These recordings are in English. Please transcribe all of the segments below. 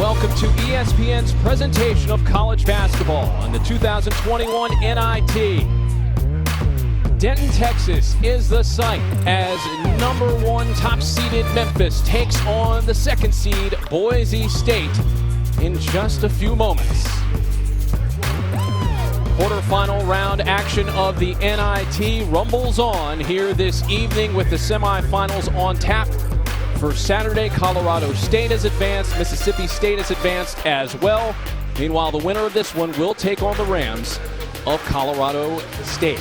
Welcome to ESPN's presentation of college basketball on the 2021 NIT. Denton, Texas is the site as #1 top-seeded Memphis takes on the second seed Boise State in just a few moments. Quarterfinal round action of the NIT rumbles on here this evening with the semifinals on tap. For Saturday, Colorado State has advanced, Mississippi State has advanced as well. Meanwhile, the winner of this one will take on the Rams of Colorado State.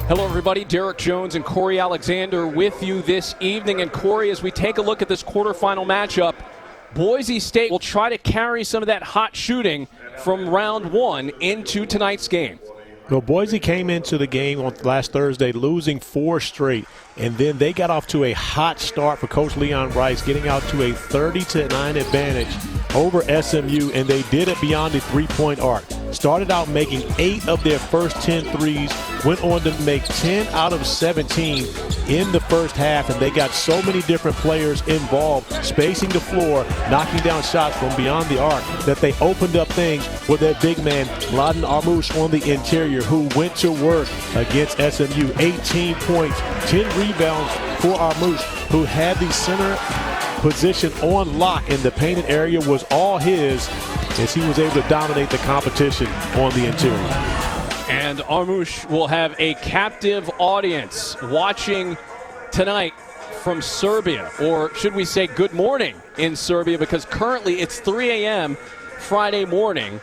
Hello everybody, Derek Jones and Corey Alexander with you this evening. And Corey, as we take a look at this quarterfinal matchup, Boise State will try to carry some of that hot shooting from round one into tonight's game. Well, Boise came into the game on last Thursday losing 4 straight, and then they got off to a hot start for Coach Leon Rice, getting out to a 30-9 advantage over SMU, and they did it beyond the three-point arc. Started out making 8 of their first 10 threes, went on to make 10 out of 17 in the first half, and they got so many different players involved, spacing the floor, knocking down shots from beyond the arc, that they opened up things with their big man, Mladen Armus, on the interior, who went to work against SMU. 18 points, 10 rebounds for Armus, who had the center position on lock, and the painted area was all his as he was able to dominate the competition on the interior. And Armus will have a captive audience watching tonight from Serbia, or should we say good morning in Serbia, because currently it's 3 a.m. Friday morning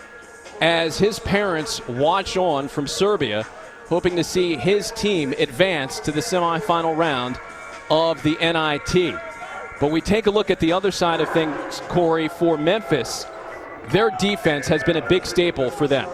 as his parents watch on from Serbia, hoping to see his team advance to the semifinal round of the NIT. But we take a look at the other side of things, Corey, for Memphis. Their defense has been a big staple for them.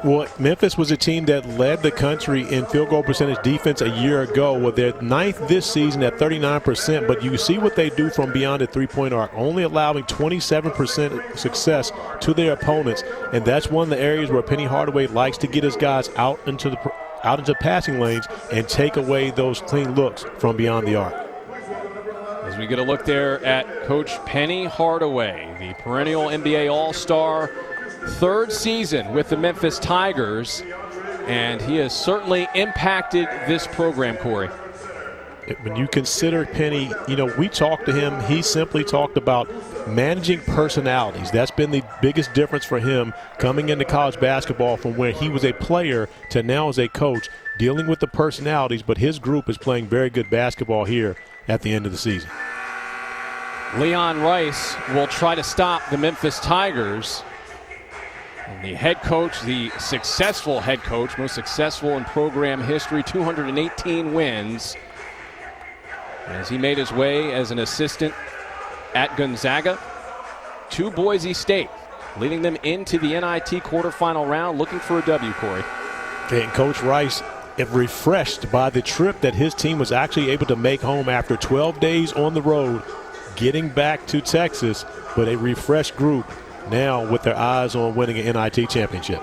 Well, Memphis was a team that led the country in field goal percentage defense a year ago. Well, they're 9th this season at 39%, but you see what they do from beyond the three-point arc, only allowing 27% success to their opponents, and that's one of the areas where Penny Hardaway likes to get his guys out into passing lanes and take away those clean looks from beyond the arc. As we get a look there at Coach Penny Hardaway, the perennial NBA All-Star, 3rd season with the Memphis Tigers, and he has certainly impacted this program, Corey. When you consider Penny, we talked to him, he simply talked about managing personalities. That's been the biggest difference for him coming into college basketball from where he was a player to now as a coach, dealing with the personalities, but his group is playing very good basketball here at the end of the season. Leon Rice will try to stop the Memphis Tigers. And the head coach, the successful head coach, most successful in program history, 218 wins, as he made his way as an assistant at Gonzaga to Boise State, leading them into the NIT quarterfinal round, looking for a W, Corey. And Coach Rice, refreshed by the trip that his team was actually able to make home after 12 days on the road, getting back to Texas, but a refreshed group now with their eyes on winning an NIT championship.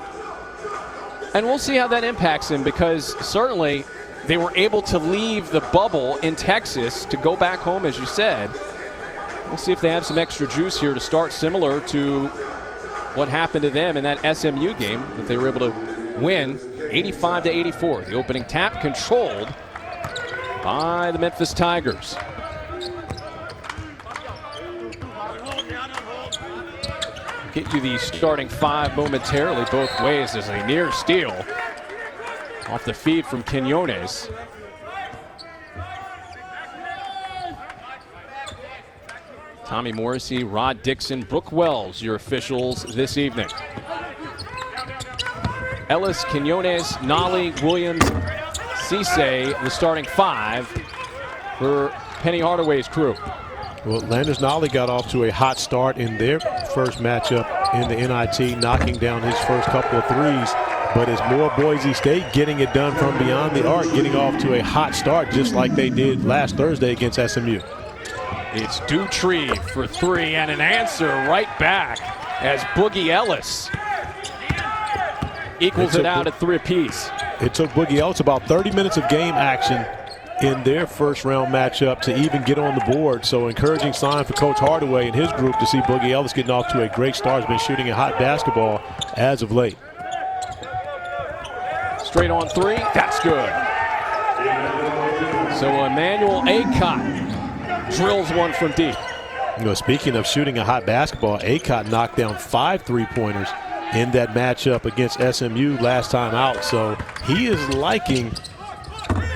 And we'll see how that impacts him, because certainly they were able to leave the bubble in Texas to go back home, as you said. We'll see if they have some extra juice here to start, similar to what happened to them in that SMU game that they were able to win 85-84. The opening tap controlled by the Memphis Tigers. Get you the starting 5 momentarily both ways as a near steal off the feed from Quinones. Tommy Morrissey, Rod Dixon, Brooke Wells, your officials this evening. Ellis, Quinones, Nolly, Williams, Cisse, the starting 5 for Penny Hardaway's crew. Well, Landers Nolly got off to a hot start in their first matchup in the NIT, knocking down his first couple of threes. But it's more Boise State getting it done from beyond the arc, getting off to a hot start just like they did last Thursday against SMU. It's Dutree for 3 and an answer right back as Boogie Ellis equals it out at 3 apiece. It took Boogie Ellis about 30 minutes of game action in their first round matchup to even get on the board. So encouraging sign for Coach Hardaway and his group to see Boogie Ellis getting off to a great start. Has been shooting a hot basketball as of late. Straight on three, that's good. So Emmanuel Acott drills one from deep. You know, speaking of shooting a hot basketball, Acott knocked down 5 3-pointers in that matchup against SMU last time out. So he is liking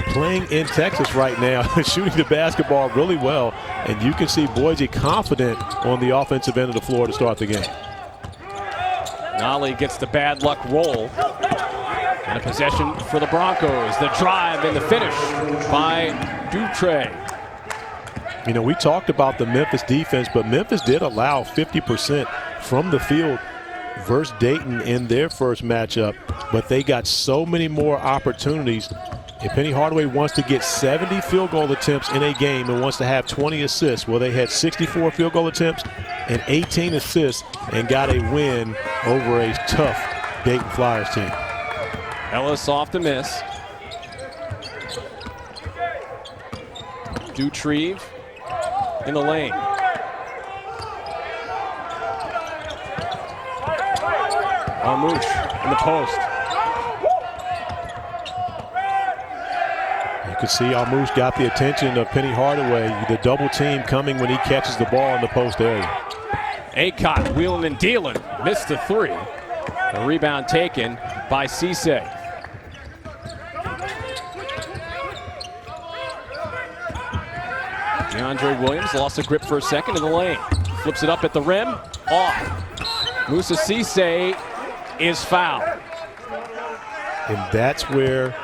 playing in Texas right now, shooting the basketball really well. And you can see Boise confident on the offensive end of the floor to start the game. Nolly gets the bad luck roll. And a possession for the Broncos. The drive and the finish by Dutre. You know, we talked about the Memphis defense, but Memphis did allow 50% from the field versus Dayton in their first matchup, but they got so many more opportunities. If Penny Hardaway wants to get 70 field goal attempts in a game and wants to have 20 assists, well, they had 64 field goal attempts and 18 assists and got a win over a tough Dayton Flyers team. Ellis off the miss. Dutrieve in the lane. Armus in the post. You can see Armus got the attention of Penny Hardaway. The double team coming when he catches the ball in the post area. Acott wheeling and dealing. Missed the three. A rebound taken by Cisse. DeAndre Williams lost the grip for a second in the lane. Flips it up at the rim. Off. Moussa Cisse is fouled. And that's where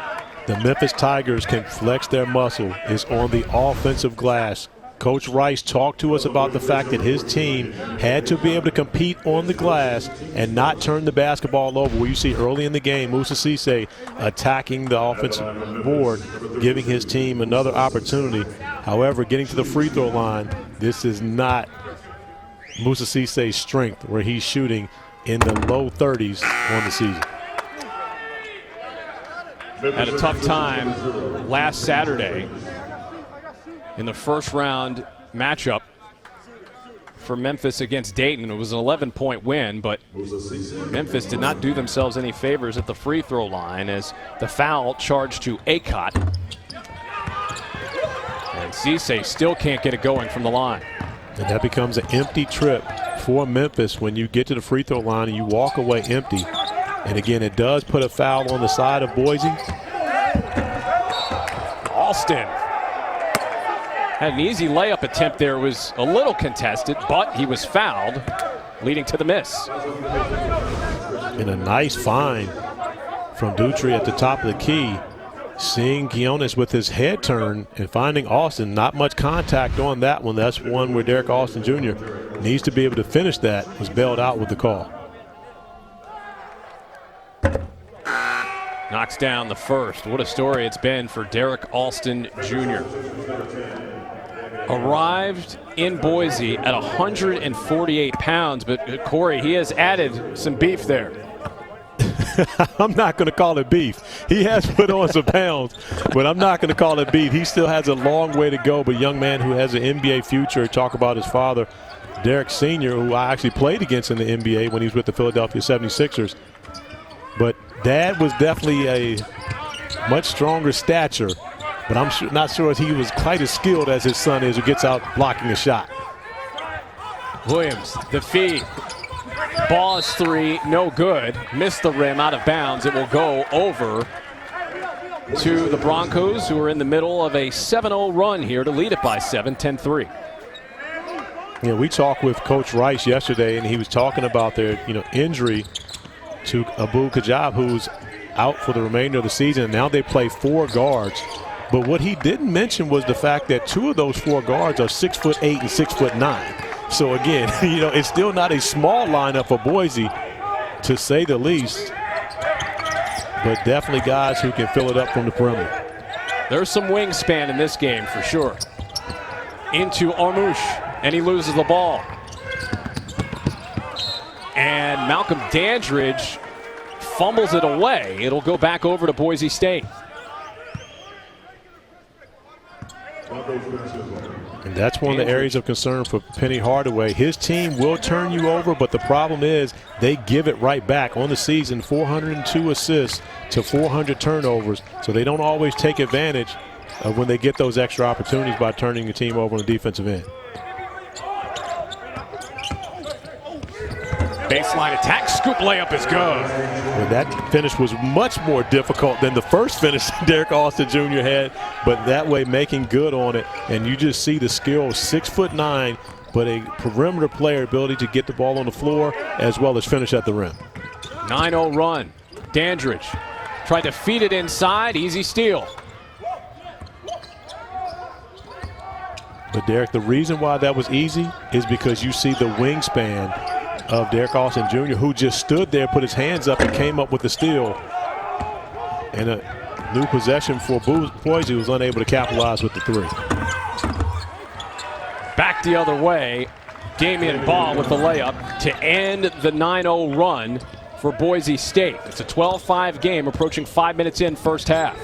the Memphis Tigers can flex their muscle, is on the offensive glass. Coach Rice talked to us about the fact that his team had to be able to compete on the glass and not turn the basketball over. Where you see early in the game, Moussa Cisse attacking the offensive board, giving his team another opportunity. However, getting to the free throw line, this is not Moussa Cisse's strength, where he's shooting in the low 30s on the season. Had a tough time last Saturday in the first round matchup for Memphis against Dayton. It was an 11-point win, but Memphis did not do themselves any favors at the free throw line as the foul charged to Acott. And Cisse still can't get it going from the line. And that becomes an empty trip for Memphis when you get to the free throw line and you walk away empty. And again, it does put a foul on the side of Boise. Alston had an easy layup attempt there. It was a little contested, but he was fouled, leading to the miss. And a nice find from Dutre at the top of the key. Seeing Quinones with his head turn and finding Austin. Not much contact on that one. That's one where Derek Austin Jr. needs to be able to finish that. Was bailed out with the call. Knocks down the first. What a story it's been for Derek Alston Jr. Arrived in Boise at 148 pounds, but Corey, he has added some beef there. I'm not going to call it beef. He has put on some pounds, but I'm not going to call it beef. He still has a long way to go, but a young man who has an NBA future. Talk about his father, Derek Sr., who I actually played against in the NBA when he was with the Philadelphia 76ers. But Dad was definitely a much stronger stature, but I'm not sure he was quite as skilled as his son is, who gets out blocking a shot. Williams, the feed. Ball is three, no good. Missed the rim, out of bounds. It will go over to the Broncos, who are in the middle of a 7-0 run here to lead it by 7, 10-3. Yeah, we talked with Coach Rice yesterday, and he was talking about their injury to Abu Kajab, who's out for the remainder of the season. And now they play 4 guards. But what he didn't mention was the fact that 2 of those 4 guards are 6'8" and 6'9". So again, it's still not a small lineup for Boise, to say the least. But definitely guys who can fill it up from the perimeter. There's some wingspan in this game for sure. Into Armus, and he loses the ball. And Malcolm Dandridge fumbles it away. It'll go back over to Boise State. And that's one of the areas of concern for Penny Hardaway. His team will turn you over, but the problem is they give it right back. On the season, 402 assists to 400 turnovers, so they don't always take advantage of when they get those extra opportunities by turning the team over on the defensive end. Baseline attack, scoop layup is good. Well, that finish was much more difficult than the first finish Derek Austin Jr. had, but that way making good on it. And you just see the skill, 6'9", but a perimeter player ability to get the ball on the floor as well as finish at the rim. 9-0 run. Dandridge tried to feed it inside, easy steal. But Derek, the reason why that was easy is because you see the wingspan of Derek Austin Jr., who just stood there, put his hands up, and came up with the steal. And a new possession for Boise, was unable to capitalize with the three. Back the other way, Damian Ball with the layup to end the 9-0 run for Boise State. It's a 12-5 game, approaching 5 minutes in first half.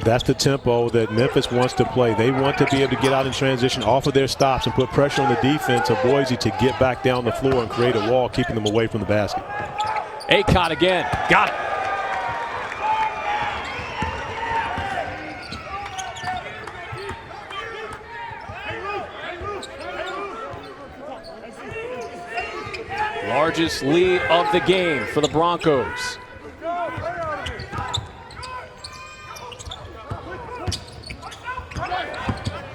That's the tempo that Memphis wants to play. They want to be able to get out in transition off of their stops and put pressure on the defense of Boise to get back down the floor and create a wall, keeping them away from the basket. Acott again. Got it. Largest lead of the game for the Broncos.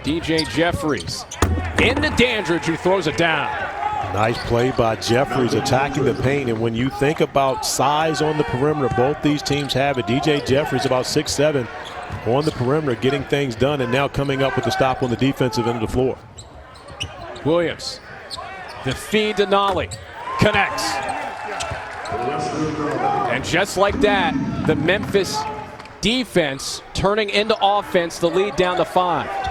DJ Jeffries into Dandridge, who throws it down. Nice play by Jeffries attacking the paint. And when you think about size on the perimeter, both these teams have it. DJ Jeffries about 6'7" on the perimeter, getting things done, and now coming up with the stop on the defensive end of the floor. Williams, the feed to Nolly, connects. And just like that, the Memphis defense turning into offense, the lead down to 5.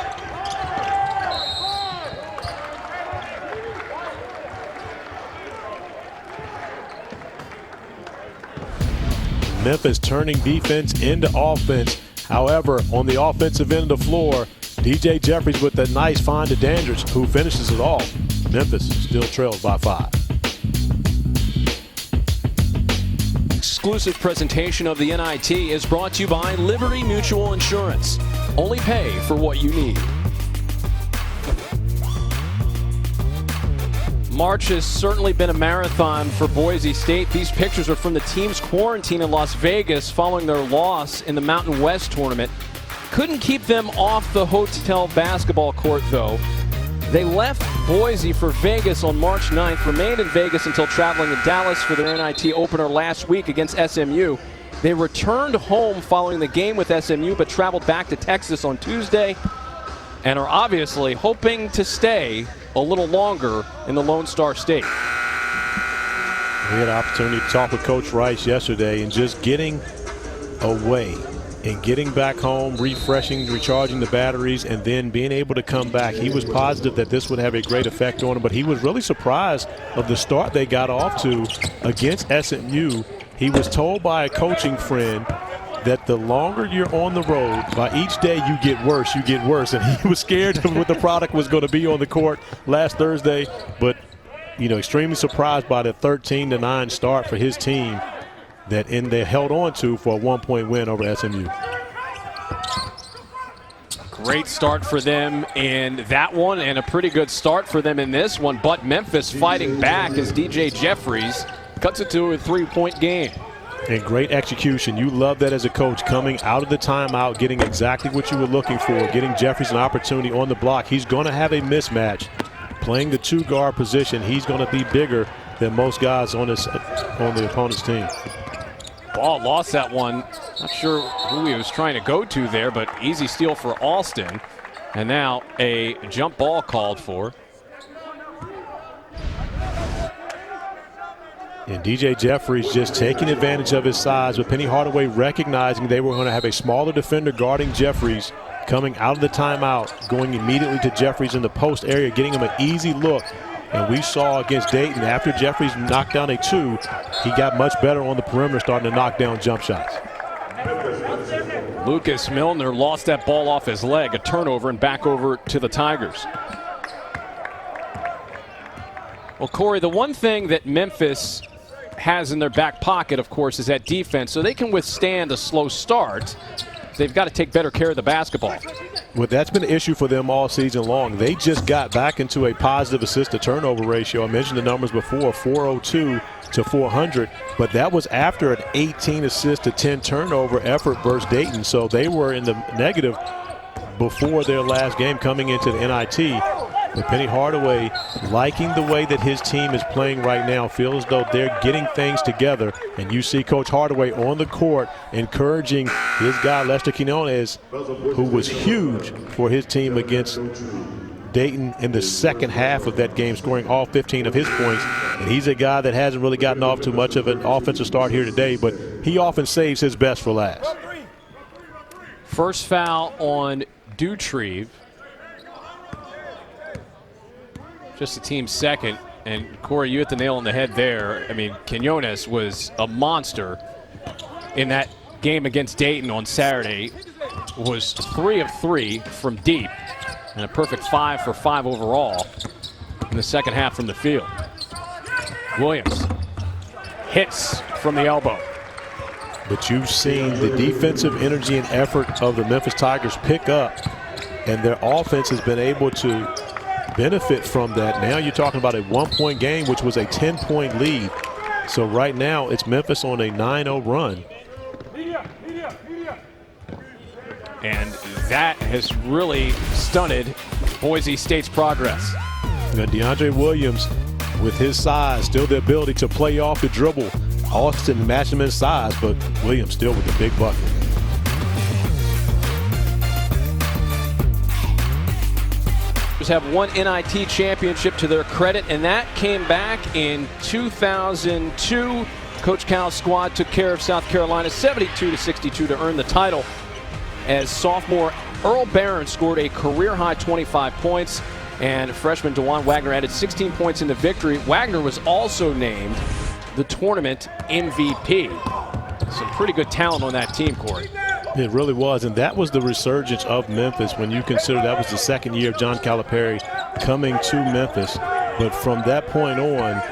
Memphis turning defense into offense. However, on the offensive end of the floor, DJ Jeffries with a nice find to Dandridge, who finishes it all. Memphis still trails by 5. Exclusive presentation of the NIT is brought to you by Liberty Mutual Insurance. Only pay for what you need. March has certainly been a marathon for Boise State. These pictures are from the team's quarantine in Las Vegas following their loss in the Mountain West tournament. Couldn't keep them off the hotel basketball court, though. They left Boise for Vegas on March 9th, remained in Vegas until traveling to Dallas for their NIT opener last week against SMU. They returned home following the game with SMU, but traveled back to Texas on Tuesday and are obviously hoping to stay a little longer in the Lone Star State. We had an opportunity to talk with Coach Rice yesterday, and just getting away and getting back home, refreshing, recharging the batteries, and then being able to come back. He was positive that this would have a great effect on him, but he was really surprised of the start they got off to against SMU. He was told by a coaching friend that the longer you're on the road, by each day you get worse, and he was scared of what the product was going to be on the court last Thursday, but extremely surprised by the 13-9 start for his team that they held on to for a 1-point win over SMU. Great start for them in that one, and a pretty good start for them in this one, but Memphis fighting back as DJ Jeffries cuts it to a 3-point game. And great execution. You love that as a coach, coming out of the timeout, getting exactly what you were looking for, getting Jeffries an opportunity on the block. He's going to have a mismatch. Playing the 2-guard position, he's going to be bigger than most guys on the opponent's team. Ball lost that one. Not sure who he was trying to go to there, but easy steal for Alston. And now a jump ball called for. And DJ Jeffries just taking advantage of his size, with Penny Hardaway recognizing they were going to have a smaller defender guarding Jeffries, coming out of the timeout, going immediately to Jeffries in the post area, getting him an easy look. And we saw against Denton, after Jeffries knocked down a 2, he got much better on the perimeter, starting to knock down jump shots. Lucas Milner lost that ball off his leg, a turnover, and back over to the Tigers. Well, Corey, the one thing that Memphis has in their back pocket, of course, is that defense, so they can withstand a slow start. They've got to take better care of the basketball. Well, that's been an issue for them all season long. They just got back into a positive assist-to-turnover ratio. I mentioned the numbers before, 402 to 400, but that was after an 18 assist to 10 turnover effort versus Dayton. So they were in the negative before their last game coming into the NIT. But Penny Hardaway, liking the way that his team is playing right now, feels as though they're getting things together. And you see Coach Hardaway on the court encouraging his guy, Lester Quinones, who was huge for his team against Dayton in the second half of that game, scoring all 15 of his points. And he's a guy that hasn't really gotten off to much of an offensive start here today, but he often saves his best for last. First foul on Dutrieve. Just the team's second. And Corey, you hit the nail on the head there. I mean, Quinones was a monster in that game against Dayton on Saturday. Was 3 of 3 from deep and a perfect 5 for 5 overall in the second half from the field. Williams hits from the elbow. But you've seen the defensive energy and effort of the Memphis Tigers pick up, and their offense has been able to benefit from that. Now you're talking about a 1-point game, which was a 10-point lead. So right now it's Memphis on a 9-0 run. And that has really stunted Boise State's progress. Now DeAndre Williams, with his size, still the ability to play off the dribble. Austin matched him in size, but Williams still with the big bucket. Have one NIT championship to their credit, and that came back in 2002. Coach Cal's squad took care of South Carolina 72-62 to earn the title, as sophomore Earl Barron scored a career-high 25 points, and freshman DeJuan Wagner added 16 points in the victory. Wagner was also named the tournament MVP. Some pretty good talent on that team, Corey. It really was, and that was the resurgence of Memphis when you consider that was the second year of John Calipari coming to Memphis. But from that point on,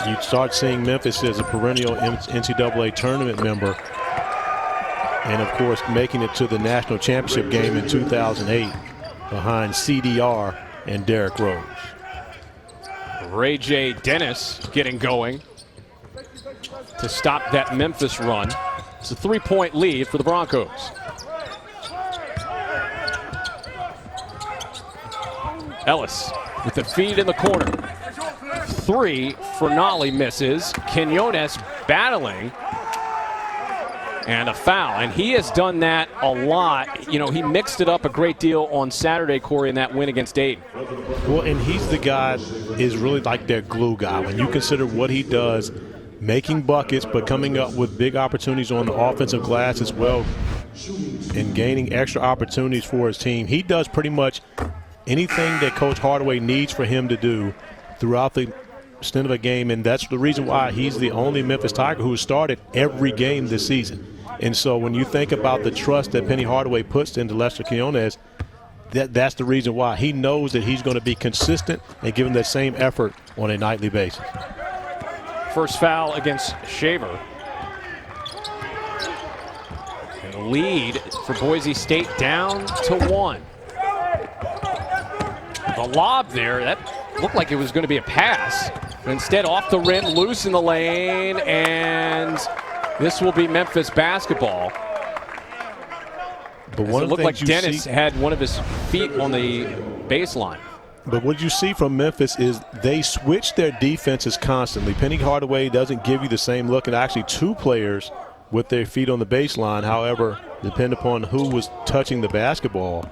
you start seeing Memphis as a perennial NCAA tournament member, and of course making it to the national championship game in 2008 behind CDR and Derrick Rose. Ray J. Dennis getting going to stop that Memphis run. It's a 3-point lead for the Broncos. Ellis with the feed in the corner. 3 for Nolly, misses. Quinones battling. And a foul. And he has done that a lot. You know, he mixed it up a great deal on Saturday, Corey, in that win against Dayton. Well, and he's the guy is really like their glue guy. When you consider what he does, making buckets, but coming up with big opportunities on the offensive glass as well, and gaining extra opportunities for his team. He does pretty much anything that Coach Hardaway needs for him to do throughout the stint of a game, and that's the reason why he's the only Memphis Tiger who has started every game this season. And so when you think about the trust that Penny Hardaway puts into Lester Quinones, that's the reason why. He knows that he's going to be consistent and give him that same effort on a nightly basis. First foul against Shaver. And the lead for Boise State down to 1. The lob there, that looked like it was going to be a pass. But instead, off the rim, loose in the lane, and this will be Memphis basketball. But one it looked like Dennis had one of his feet on the baseline. But what you see from Memphis is they switch their defenses constantly. Penny Hardaway doesn't give you the same look, and actually 2 players with their feet on the baseline. However, depend upon who was touching the basketball.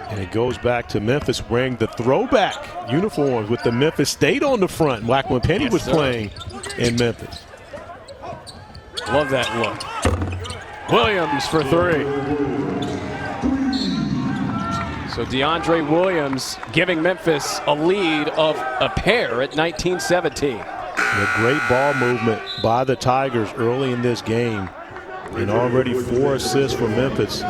And it goes back to Memphis wearing the throwback uniforms with the Memphis State on the front, like when Penny was playing in Memphis. Love that look. Williams for 3. So DeAndre Williams giving Memphis a lead of a pair at 19-17. A great ball movement by the Tigers early in this game. And already 4 assists for Memphis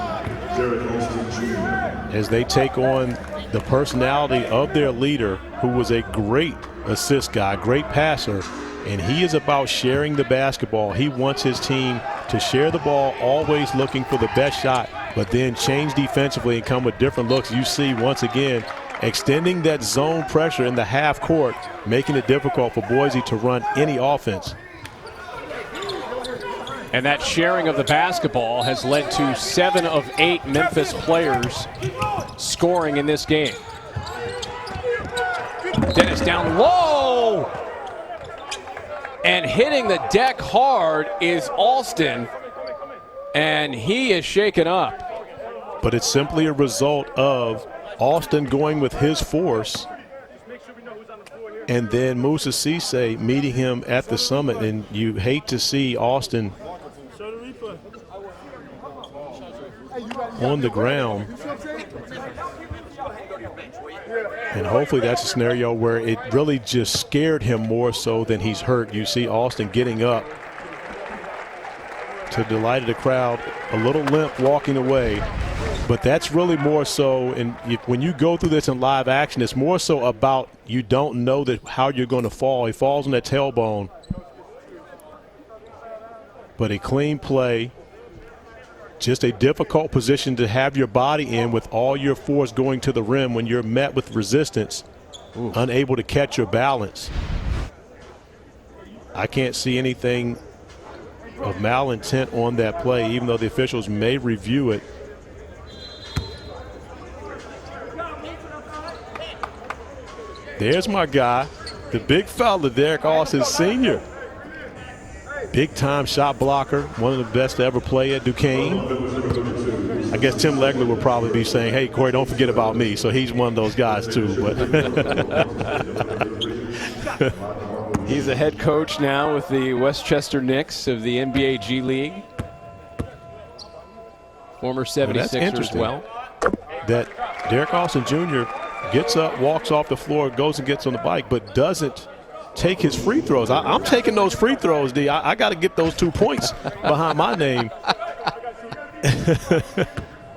as they take on the personality of their leader, who was a great assist guy, great passer, and he is about sharing the basketball. He wants his team to share the ball, always looking for the best shot, but then change defensively and come with different looks. You see, once again, extending that zone pressure in the half court, making it difficult for Boise to run any offense. And that sharing of the basketball has led to 7 of 8 Memphis players scoring in this game. Dennis down low. And hitting the deck hard is Alston. And he is shaken up. But it's simply a result of Alston going with his force, and then Musa Cisse meeting him at the summit. And you hate to see Alston on the ground. And hopefully that's a scenario where it really just scared him more so than he's hurt. You see Alston getting up to delight the crowd, a little limp walking away. But that's really more so, and when you go through this in live action, it's more so about you don't know that how you're going to fall. He falls on that tailbone. But a clean play, just a difficult position to have your body in with all your force going to the rim when you're met with resistance, unable to catch your balance. I can't see anything of malintent on that play, even though the officials may review it. There's my guy, the big fella, Derek Austin Sr. Big-time shot blocker, one of the best to ever play at Duquesne. I guess Tim Legler would probably be saying, hey, Corey, don't forget about me. So he's one of those guys, too. But he's a head coach now with the Westchester Knicks of the NBA G League. Former 76er as well. That Derek Austin Jr. gets up, walks off the floor, goes and gets on the bike, but doesn't take his free throws. I'm taking those free throws, D. I got to get those 2 points behind my name.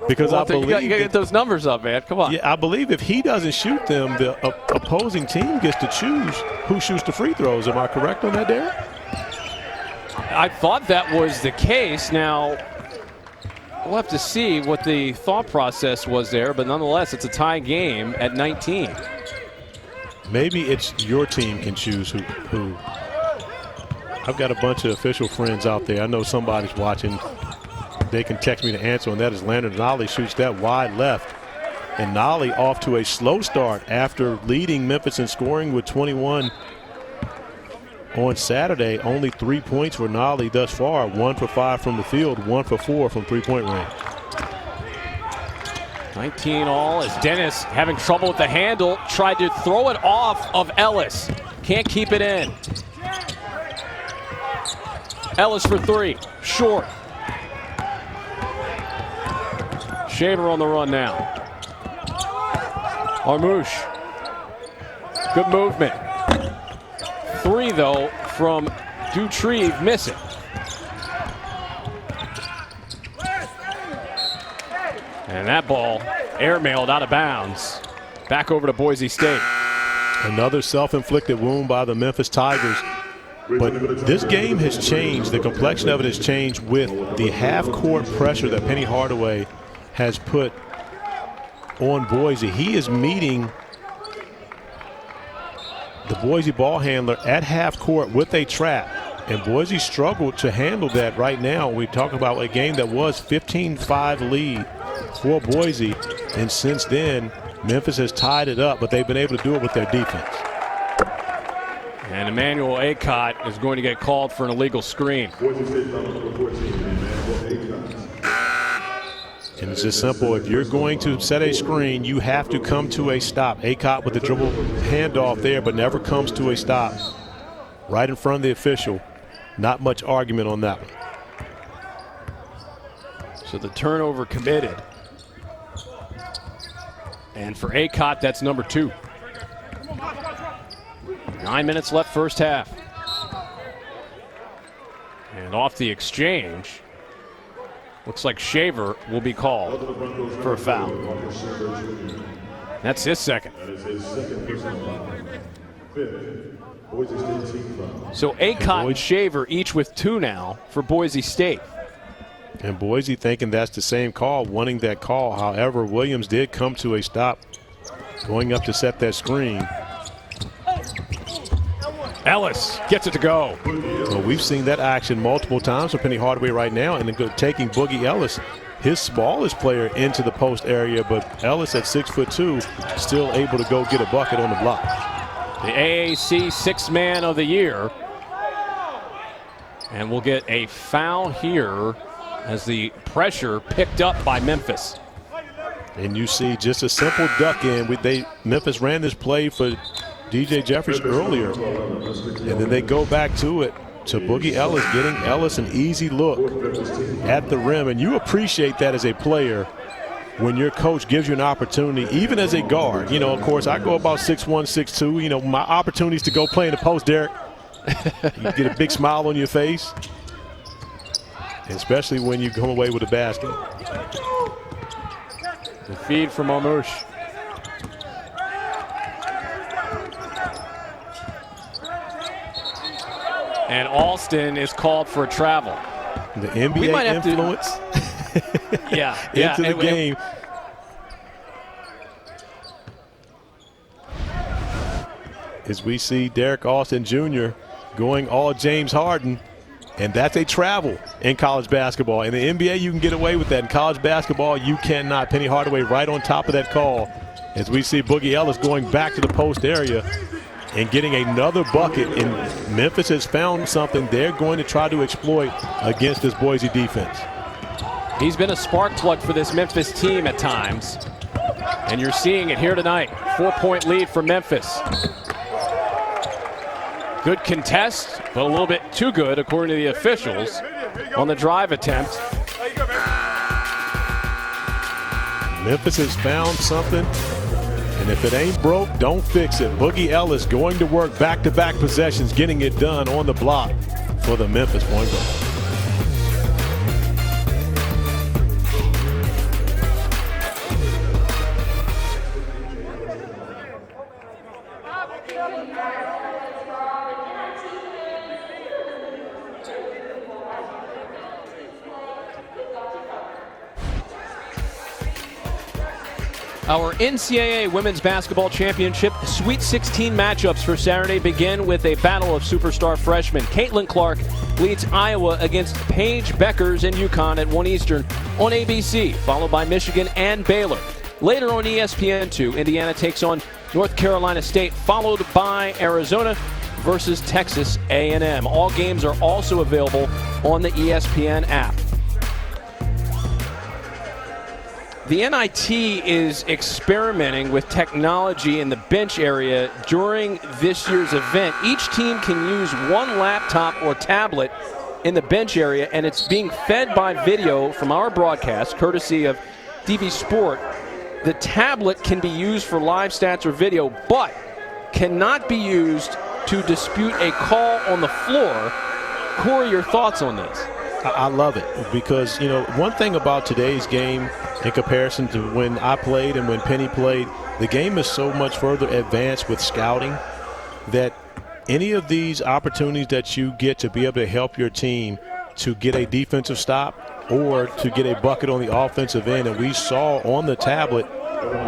Because I believe you got to get those numbers up, man. Come on. Yeah, I believe if he doesn't shoot them, the opposing team gets to choose who shoots the free throws. Am I correct on that, Derek? I thought that was the case. Now, we'll have to see what the thought process was there, but nonetheless, it's a tie game at 19. Maybe it's your team can choose who. I've got a bunch of official friends out there. I know somebody's watching. They can text me the answer on that. As Landon Nolly shoots that wide left. And Nolly off to a slow start after leading Memphis in scoring with 21 on Saturday. Only 3 points for Nolly thus far. 1 for 5 from the field, 1 for 4 from three-point range. 19 all as Dennis, having trouble with the handle, tried to throw it off of Ellis. Can't keep it in. Ellis for 3, short. Shaver on the run now. Armus, good movement. 3 though from Dutrieve, missing. And that ball airmailed out of bounds. Back over to Boise State. Another self-inflicted wound by the Memphis Tigers. But this game has changed. The complexion of it has changed with the half-court pressure that Penny Hardaway has put on Boise. He is meeting the Boise ball handler at half-court with a trap. And Boise struggled to handle that right now. We talk about a game that was 15-5 lead for Boise, and since then Memphis has tied it up, but they've been able to do it with their defense. And Emmanuel Acott is going to get called for an illegal screen. And it's just simple. If you're going to set a screen, you have to come to a stop. Acott with the dribble handoff there, but never comes to a stop. Right in front of the official. Not much argument on that one. So the turnover committed. And for Acott, that's number 2. 9 minutes left first half. And off the exchange, Looks like Shaver will be called for a foul. That's his second. So Acott and Shaver each with 2 now for Boise State. And Boise thinking that's the same call, wanting that call. However, Williams did come to a stop, going up to set that screen. Ellis gets it to go. Well, we've seen that action multiple times for Penny Hardaway right now, and then taking Boogie Ellis, his smallest player, into the post area, but Ellis at 6'2", still able to go get a bucket on the block. The AAC Sixth Man of the Year. And we'll get a foul here as the pressure picked up by Memphis. And you see just a simple duck in. Memphis ran this play for DJ Jeffries earlier, and then they go back to it, to Boogie Ellis, getting Ellis an easy look at the rim. And you appreciate that as a player when your coach gives you an opportunity, even as a guard. You know, of course, I go about 6'1", 6'2". You know, my opportunities to go play in the post, Derek, you get a big smile on your face, especially when you come away with a basket. The feed from Armus. And Alston is called for a travel. The NBA influence into the game. As we see Derek Alston Jr. going all James Harden, and that's a travel in college basketball. In the NBA, you can get away with that. In college basketball, you cannot. Penny Hardaway right on top of that call, as we see Boogie Ellis going back to the post area and getting another bucket. And Memphis has found something they're going to try to exploit against this Boise defense. He's been a spark plug for this Memphis team at times, and you're seeing it here tonight. 4-point lead for Memphis. Good contest, but a little bit too good, according to the officials, on the drive attempt. Memphis has found something, and if it ain't broke, don't fix it. Boogie Ellis going to work back-to-back possessions, getting it done on the block for the Memphis point guard. Our NCAA Women's Basketball Championship Sweet 16 matchups for Saturday begin with a battle of superstar freshmen. Caitlin Clark leads Iowa against Paige Beckers and UConn at 1 Eastern on ABC, followed by Michigan and Baylor. Later on ESPN2, Indiana takes on North Carolina State, followed by Arizona versus Texas A&M. All games are also available on the ESPN app. The NIT is experimenting with technology in the bench area during this year's event. Each team can use one laptop or tablet in the bench area, and it's being fed by video from our broadcast, courtesy of DV Sport. The tablet can be used for live stats or video, but cannot be used to dispute a call on the floor. Corey, your thoughts on this? I love it because, you know, one thing about today's game in comparison to when I played and when Penny played, the game is so much further advanced with scouting that any of these opportunities that you get to be able to help your team to get a defensive stop or to get a bucket on the offensive end, and we saw on the tablet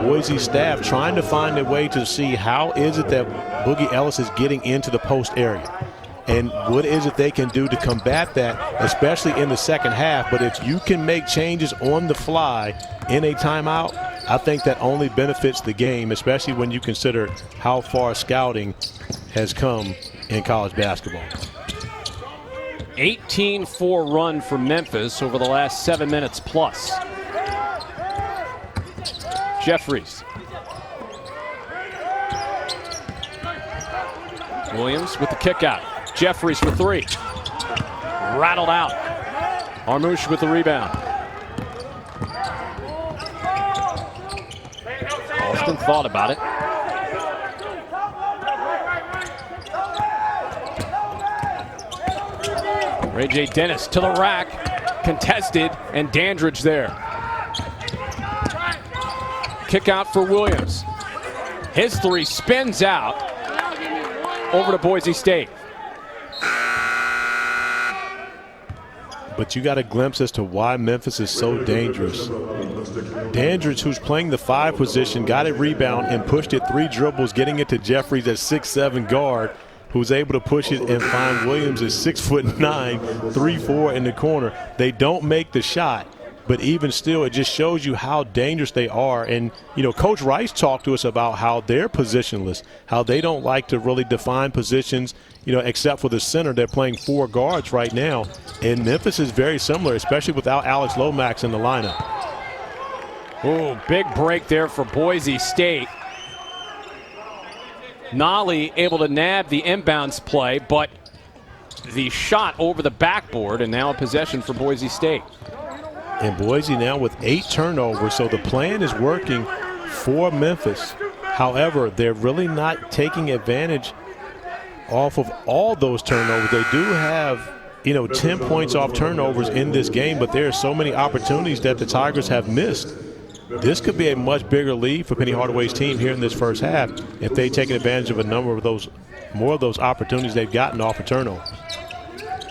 Boise staff trying to find a way to see how is it that Boogie Ellis is getting into the post area. And what is it they can do to combat that, especially in the second half? But if you can make changes on the fly in a timeout, I think that only benefits the game, especially when you consider how far scouting has come in college basketball. 18-4 run for Memphis over the last 7 minutes plus. Jeffries. Williams with the kick out. Jeffries for 3. Rattled out. Armus with the rebound. Alston thought about it. Ray J. Dennis to the rack. contested, and Dandridge there. Kick out for Williams. His three spins out over to Boise State. But you got a glimpse as to why Memphis is so dangerous. Dandridge, who's playing the 5 position, got a rebound and pushed it 3 dribbles, getting it to Jeffries at 6'7" guard, who's able to push it and find Williams at 6'9", 3-4 in the corner. They don't make the shot, but even still, it just shows you how dangerous they are. And, you know, Coach Rice talked to us about how they're positionless, how they don't like to really define positions, you know, except for the center. They're playing 4 guards right now. And Memphis is very similar, especially without Alex Lomax in the lineup. Oh, big break there for Boise State. Nolly able to nab the inbounds play, but the shot over the backboard, and now a possession for Boise State. And Boise now with 8 turnovers, so the plan is working for Memphis. However, they're really not taking advantage off of all those turnovers. They do have, you know, 10 points off turnovers in this game, but there are so many opportunities that the Tigers have missed. This could be a much bigger lead for Penny Hardaway's team here in this first half if they take advantage of a number of those, more of those opportunities they've gotten off of turnovers.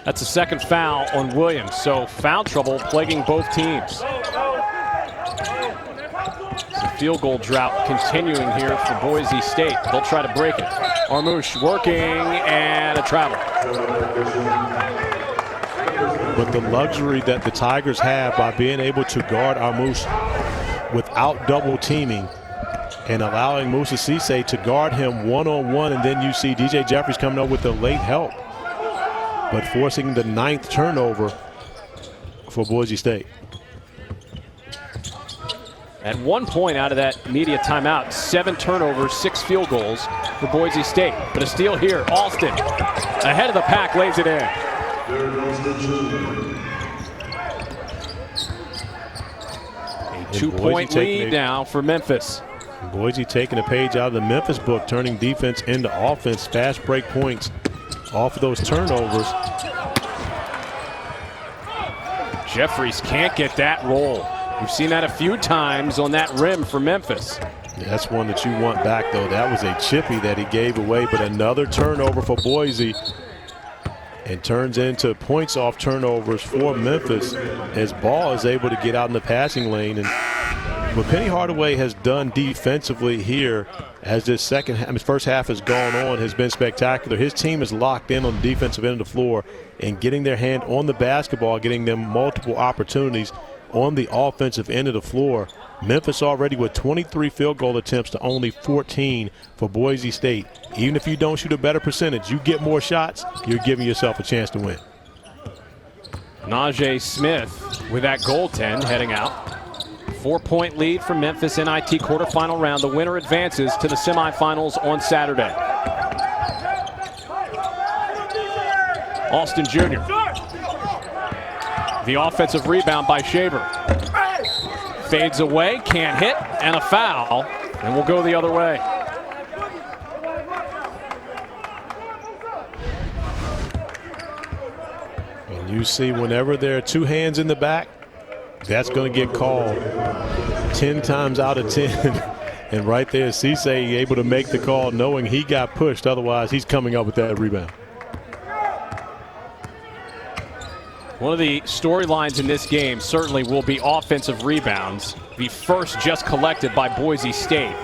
That's the second foul on Williams, so foul trouble plaguing both teams. The field goal drought continuing here for Boise State. They'll try to break it. Armus working, and a travel. But the luxury that the Tigers have by being able to guard Armus without double teaming and allowing Moussa Cisse to guard him one-on-one, and then you see DJ Jeffries coming up with the late help, but forcing the 9th turnover for Boise State. At one point out of that media timeout, 7 turnovers, 6 field goals for Boise State. But a steal here, Alston ahead of the pack, lays it in. A 2-point lead now for Memphis. Boise taking a page out of the Memphis book, turning defense into offense, fast break points off of those turnovers. Jeffries can't get that roll. We've seen that a few times on that rim for Memphis. Yeah, that's one that you want back, though. That was a chippy that he gave away, but another turnover for Boise. And turns into points off turnovers for Memphis as Ball is able to get out in the passing lane. And what Penny Hardaway has done defensively here as this first half has gone on has been spectacular. His team is locked in on the defensive end of the floor and getting their hand on the basketball, getting them multiple opportunities on the offensive end of the floor. Memphis already with 23 field goal attempts to only 14 for Boise State. Even if you don't shoot a better percentage, you get more shots, you're giving yourself a chance to win. Najee Smith with that goaltend heading out. 4-point lead for Memphis NIT quarterfinal round. The winner advances to the semifinals on Saturday. Alston Jr. The offensive rebound by Shaver. Fades away, can't hit, and a foul, and we'll go the other way. And you see whenever there are 2 hands in the back, that's going to get called 10 times out of 10. And right there, Cisse able to make the call knowing he got pushed. Otherwise, he's coming up with that rebound. One of the storylines in this game certainly will be offensive rebounds. The first just collected by Boise State.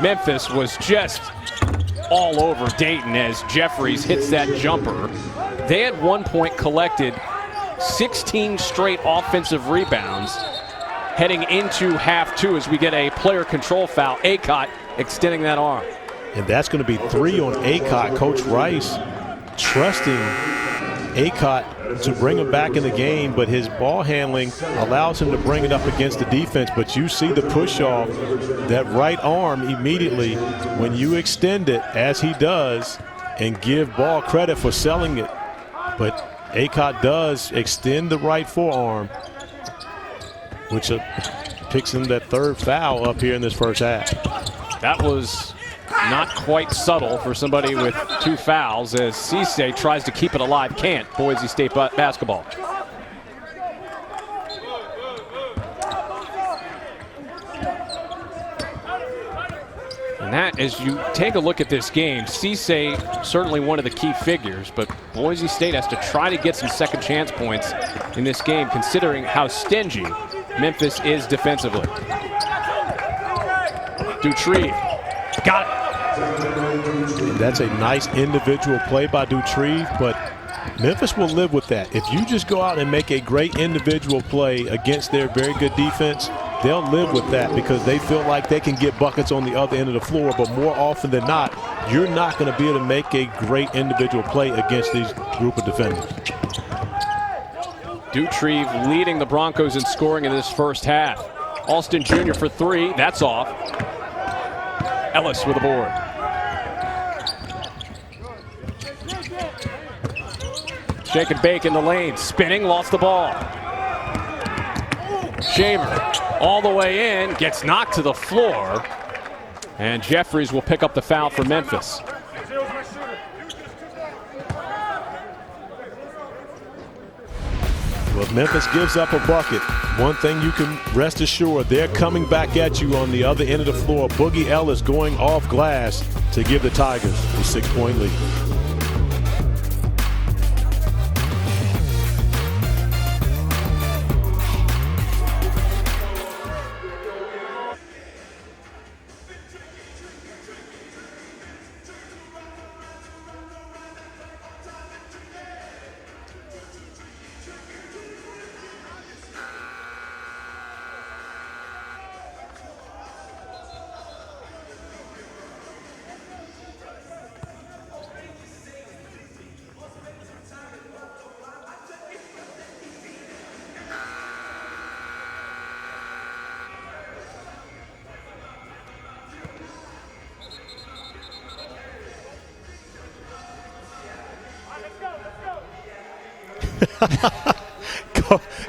Memphis was just all over Denton as Jeffries hits that jumper. They at one point collected 16 straight offensive rebounds heading into half 2 as we get a player control foul. Acott extending that arm. And that's going to be 3 on Acott. Coach Rice trusting Acott to bring him back in the game, but his ball handling allows him to bring it up against the defense. But you see the push off, that right arm immediately when you extend it as he does and give Ball credit for selling it. But Acott does extend the right forearm, which picks him that 3rd foul up here in this first half. That was not quite subtle for somebody with 2 fouls as Cisse tries to keep it alive. Can't. Boise State basketball. And that, as you take a look at this game, Cisse certainly one of the key figures, but Boise State has to try to get some second chance points in this game, considering how stingy Memphis is defensively. Dutrieve, got it. And that's a nice individual play by Dutrieve, but Memphis will live with that. If you just go out and make a great individual play against their very good defense, they'll live with that because they feel like they can get buckets on the other end of the floor. But more often than not, you're not going to be able to make a great individual play against these group of defenders. Dutrieve leading the Broncos in scoring in this first half. Alston Jr. for three. That's off. Ellis with a board. Shake and bake in the lane. Spinning, lost the ball. Shamer all the way in, gets knocked to the floor. And Jeffries will pick up the foul for Memphis. Well, if Memphis gives up a bucket, one thing you can rest assured, they're coming back at you on the other end of the floor. Boogie Ellis going off glass to give the Tigers a 6-point lead.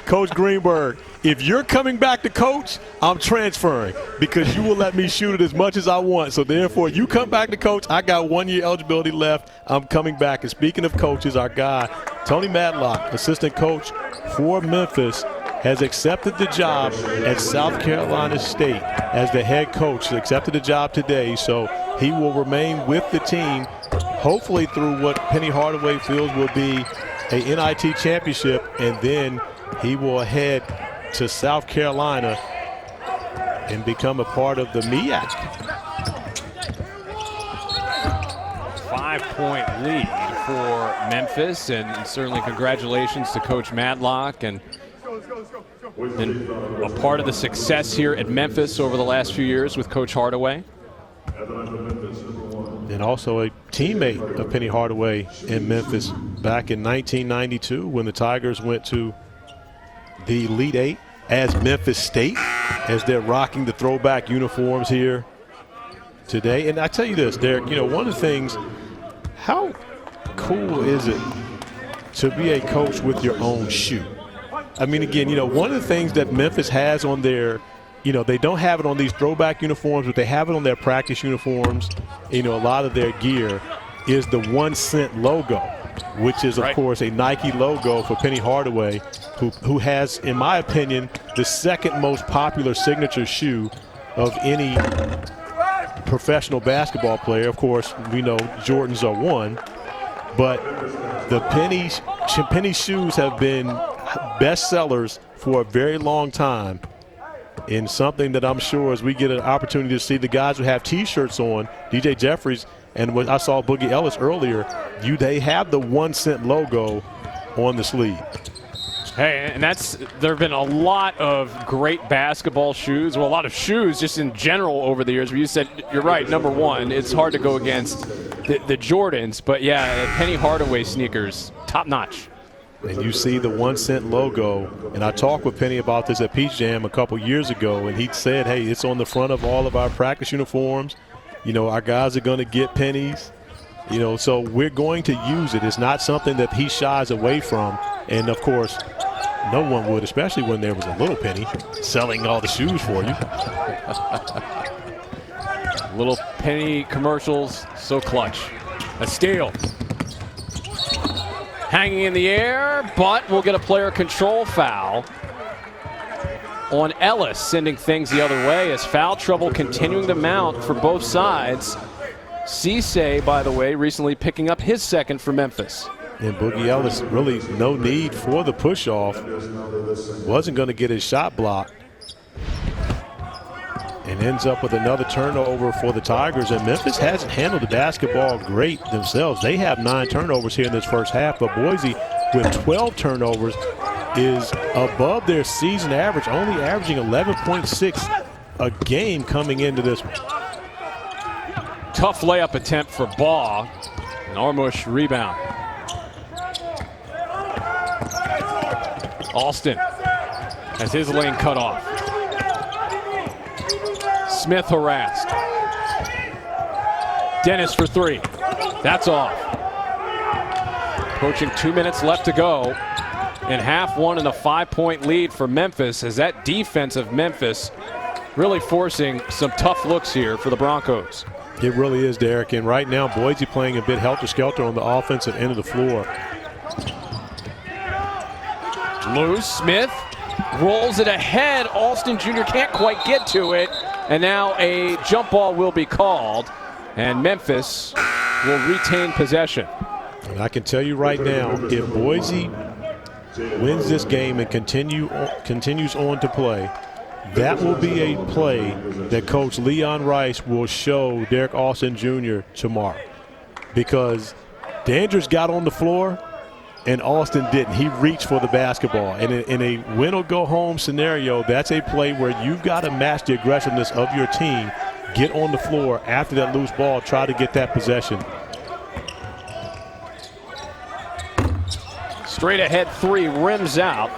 Coach Greenberg, if you're coming back to coach, I'm transferring because you will let me shoot it as much as I want. So therefore, you come back to coach, I got 1 year eligibility left. I'm coming back. And speaking of coaches, our guy, Tony Madlock, assistant coach for Memphis, has accepted the job at South Carolina State as the head coach. He accepted the job today, so he will remain with the team, hopefully through what Penny Hardaway feels will be a NIT championship, and then he will head to South Carolina and become a part of the MEAC. 5-point lead for Memphis, and certainly congratulations to Coach Madlock and a part of the success here at Memphis over the last few years with Coach Hardaway. And also a teammate of Penny Hardaway in Memphis back in 1992 when the Tigers went to the Elite Eight as Memphis State, as they're rocking the throwback uniforms here today. And I tell you this, Derek, you know, one of the things, how cool is it to be a coach with your own shoe? I mean, again, you know, one of the things that Memphis has on their, you know, they don't have it on these throwback uniforms, but they have it on their practice uniforms. You know, a lot of their gear is the 1 cent logo, which is, of course, a Nike logo for Penny Hardaway, who has, in my opinion, the second most popular signature shoe of any professional basketball player. Of course, we know Jordans are one, but the Penny shoes have been best sellers for a very long time. In something that I'm sure as we get an opportunity to see the guys who have T-shirts on, DJ Jeffries and what I saw Boogie Ellis earlier, they have the 1 cent logo on the sleeve. Hey, and there have been a lot of great basketball shoes, well, a lot of shoes just in general over the years. Where you said, you're right, number one, it's hard to go against the Jordans, but yeah, Penny Hardaway sneakers, top notch. And you see the 1 cent logo, and I talked with Penny about this at Peach Jam a couple years ago, and he said, hey, it's on the front of all of our practice uniforms. You know, our guys are going to get pennies, you know, so we're going to use it. It's not something that he shies away from. And, of course, no one would, especially when there was a little penny selling all the shoes for you. Little penny commercials, so clutch. A steal. Hanging in the air, but we'll get a player control foul. on Ellis, sending things the other way as foul trouble continuing to mount for both sides. Cisse, by the way, recently picking up his second for Memphis. And Boogie Ellis, really no need for the push-off. Wasn't going to get his shot blocked. And ends up with another turnover for the Tigers. And Memphis hasn't handled the basketball great themselves. They have 9 turnovers here in this first half, but Boise with 12 turnovers is above their season average, only averaging 11.6 a game coming into this one. Tough layup attempt for Baugh. An Armus rebound. Alston has his lane cut off. Smith harassed. Dennis for 3. That's off. Approaching 2 minutes left to go in half one, and a 5-point lead for Memphis, as that defense of Memphis really forcing some tough looks here for the Broncos. It really is, Derek. And right now, Boise playing a bit helter-skelter on the offensive end of the floor. Loose. Smith rolls it ahead. Alston Jr. can't quite get to it. And now a jump ball will be called, and Memphis will retain possession. And I can tell you right now, if Boise wins this game and continues on to play, that will be a play that Coach Leon Rice will show Derek Alston Jr. tomorrow. Because Dandridge got on the floor and Alston didn't. He reached for the basketball. And in a win or go home scenario, that's a play where you've got to match the aggressiveness of your team. Get on the floor after that loose ball, try to get that possession. Straight ahead 3 rims out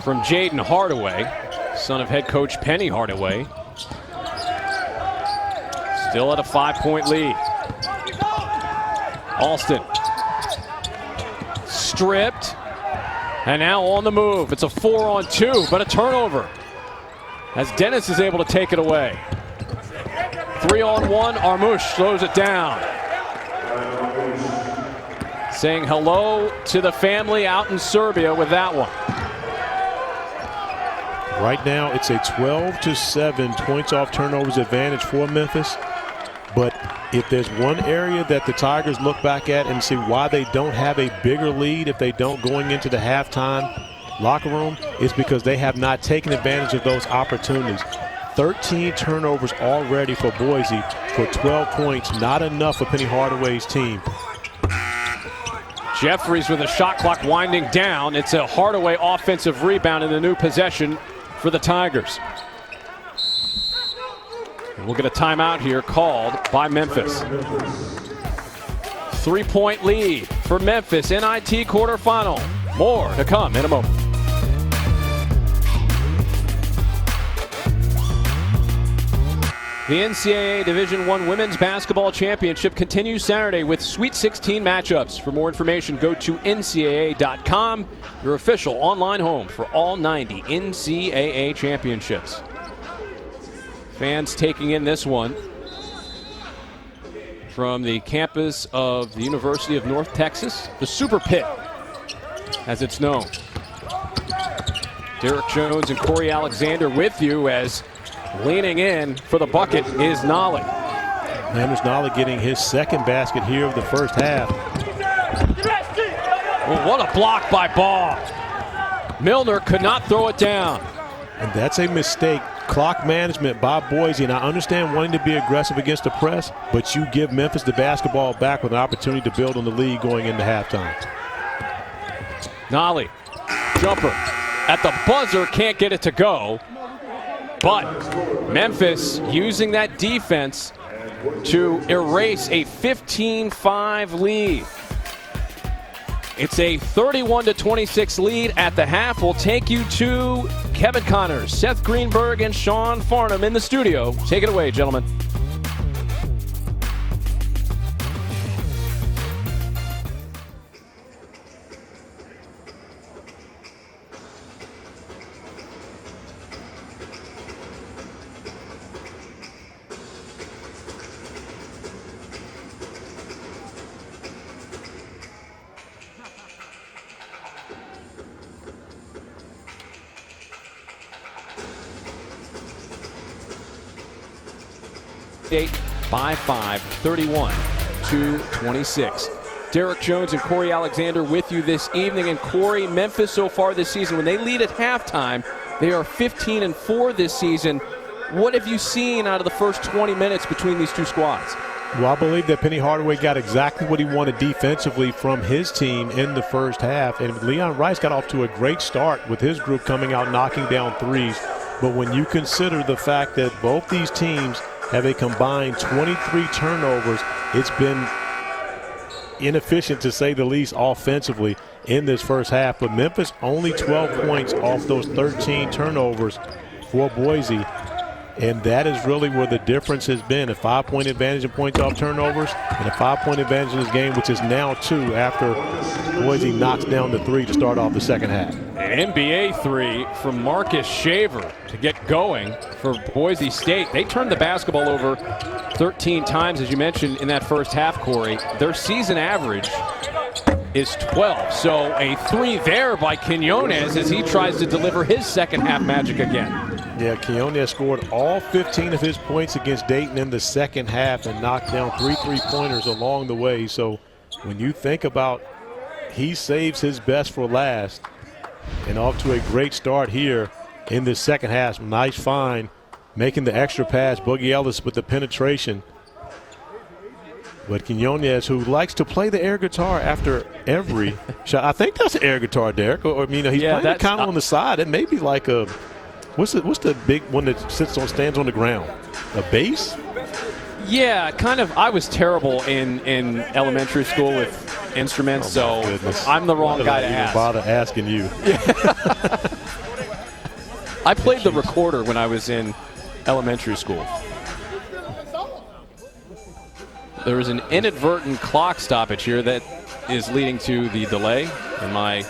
from Jaden Hardaway, son of head coach Penny Hardaway. Still at a 5-point lead. Alston stripped, and now on the move. It's a 4-on-2, but a turnover as Dennis is able to take it away. 3-on-1, Armus slows it down. Saying hello to the family out in Serbia with that one. Right now, it's a 12-7 points off turnovers advantage for Memphis. But if there's one area that the Tigers look back at and see why they don't have a bigger lead if they don't going into the halftime locker room, it's because they have not taken advantage of those opportunities. 13 turnovers already for Boise for 12 points, not enough for Penny Hardaway's team. Jeffries with a shot clock winding down. It's a Hardaway offensive rebound in the new possession for the Tigers. And we'll get a timeout here called by Memphis. 3-point lead for Memphis, NIT quarterfinal. More to come in a moment. The NCAA Division I Women's Basketball Championship continues Saturday with Sweet 16 matchups. For more information, go to ncaa.com, your official online home for all 90 NCAA championships. Fans taking in this one from the campus of the University of North Texas, the Super Pit, as it's known. Derek Jones and Corey Alexander with you, as leaning in for the bucket is Nolly. Anders Nolly getting his second basket here of the first half. Well, what a block by Ball. Milner could not throw it down. And that's a mistake. Clock management by Boise, and I understand wanting to be aggressive against the press, but you give Memphis the basketball back with an opportunity to build on the lead going into halftime. Nolly, jumper at the buzzer, can't get it to go. But Memphis using that defense to erase a 15-5 lead. It's a 31-26 lead at the half. We'll take you to Kevin Connors, Seth Greenberg, and Sean Farnham in the studio. Take it away, gentlemen. State by 5, 31-26. Derek Jones and Corey Alexander with you this evening. And Corey, Memphis so far this season, when they lead at halftime, they are 15-4 this season. What have you seen out of the first 20 minutes between these two squads? Well, I believe that Penny Hardaway got exactly what he wanted defensively from his team in the first half. And Leon Rice got off to a great start with his group coming out knocking down threes. But when you consider the fact that both these teams have a combined 23 turnovers, it's been inefficient to say the least offensively in this first half. But Memphis only 12 points off those 13 turnovers for Boise. And that is really where the difference has been. A 5-point advantage in points off turnovers and a 5-point advantage in this game, which is now 2 after Boise knocks down the 3 to start off the second half. An NBA 3 from Marcus Shaver to get going for Boise State. They turned the basketball over 13 times, as you mentioned, in that first half, Corey. Their season average is 12. So a 3 there by Quinones as he tries to deliver his second half magic again. Yeah, Quinones scored all 15 of his points against Denton in the second half and knocked down 3 3-pointers along the way. So when you think about he saves his best for last and off to a great start here in the second half. Nice find, making the extra pass. Boogie Ellis with the penetration. But Quinones, who likes to play the air guitar after every shot. I think that's an air guitar, Derek. Or he's playing it kind of on the side. It may be like a – what's the big one that stands on the ground? A bass? Yeah, kind of. I was terrible in elementary school with instruments, so I'm the wrong guy to ask. Bother asking you. I played the recorder when I was in elementary school. There was an inadvertent clock stoppage here that is leading to the delay in my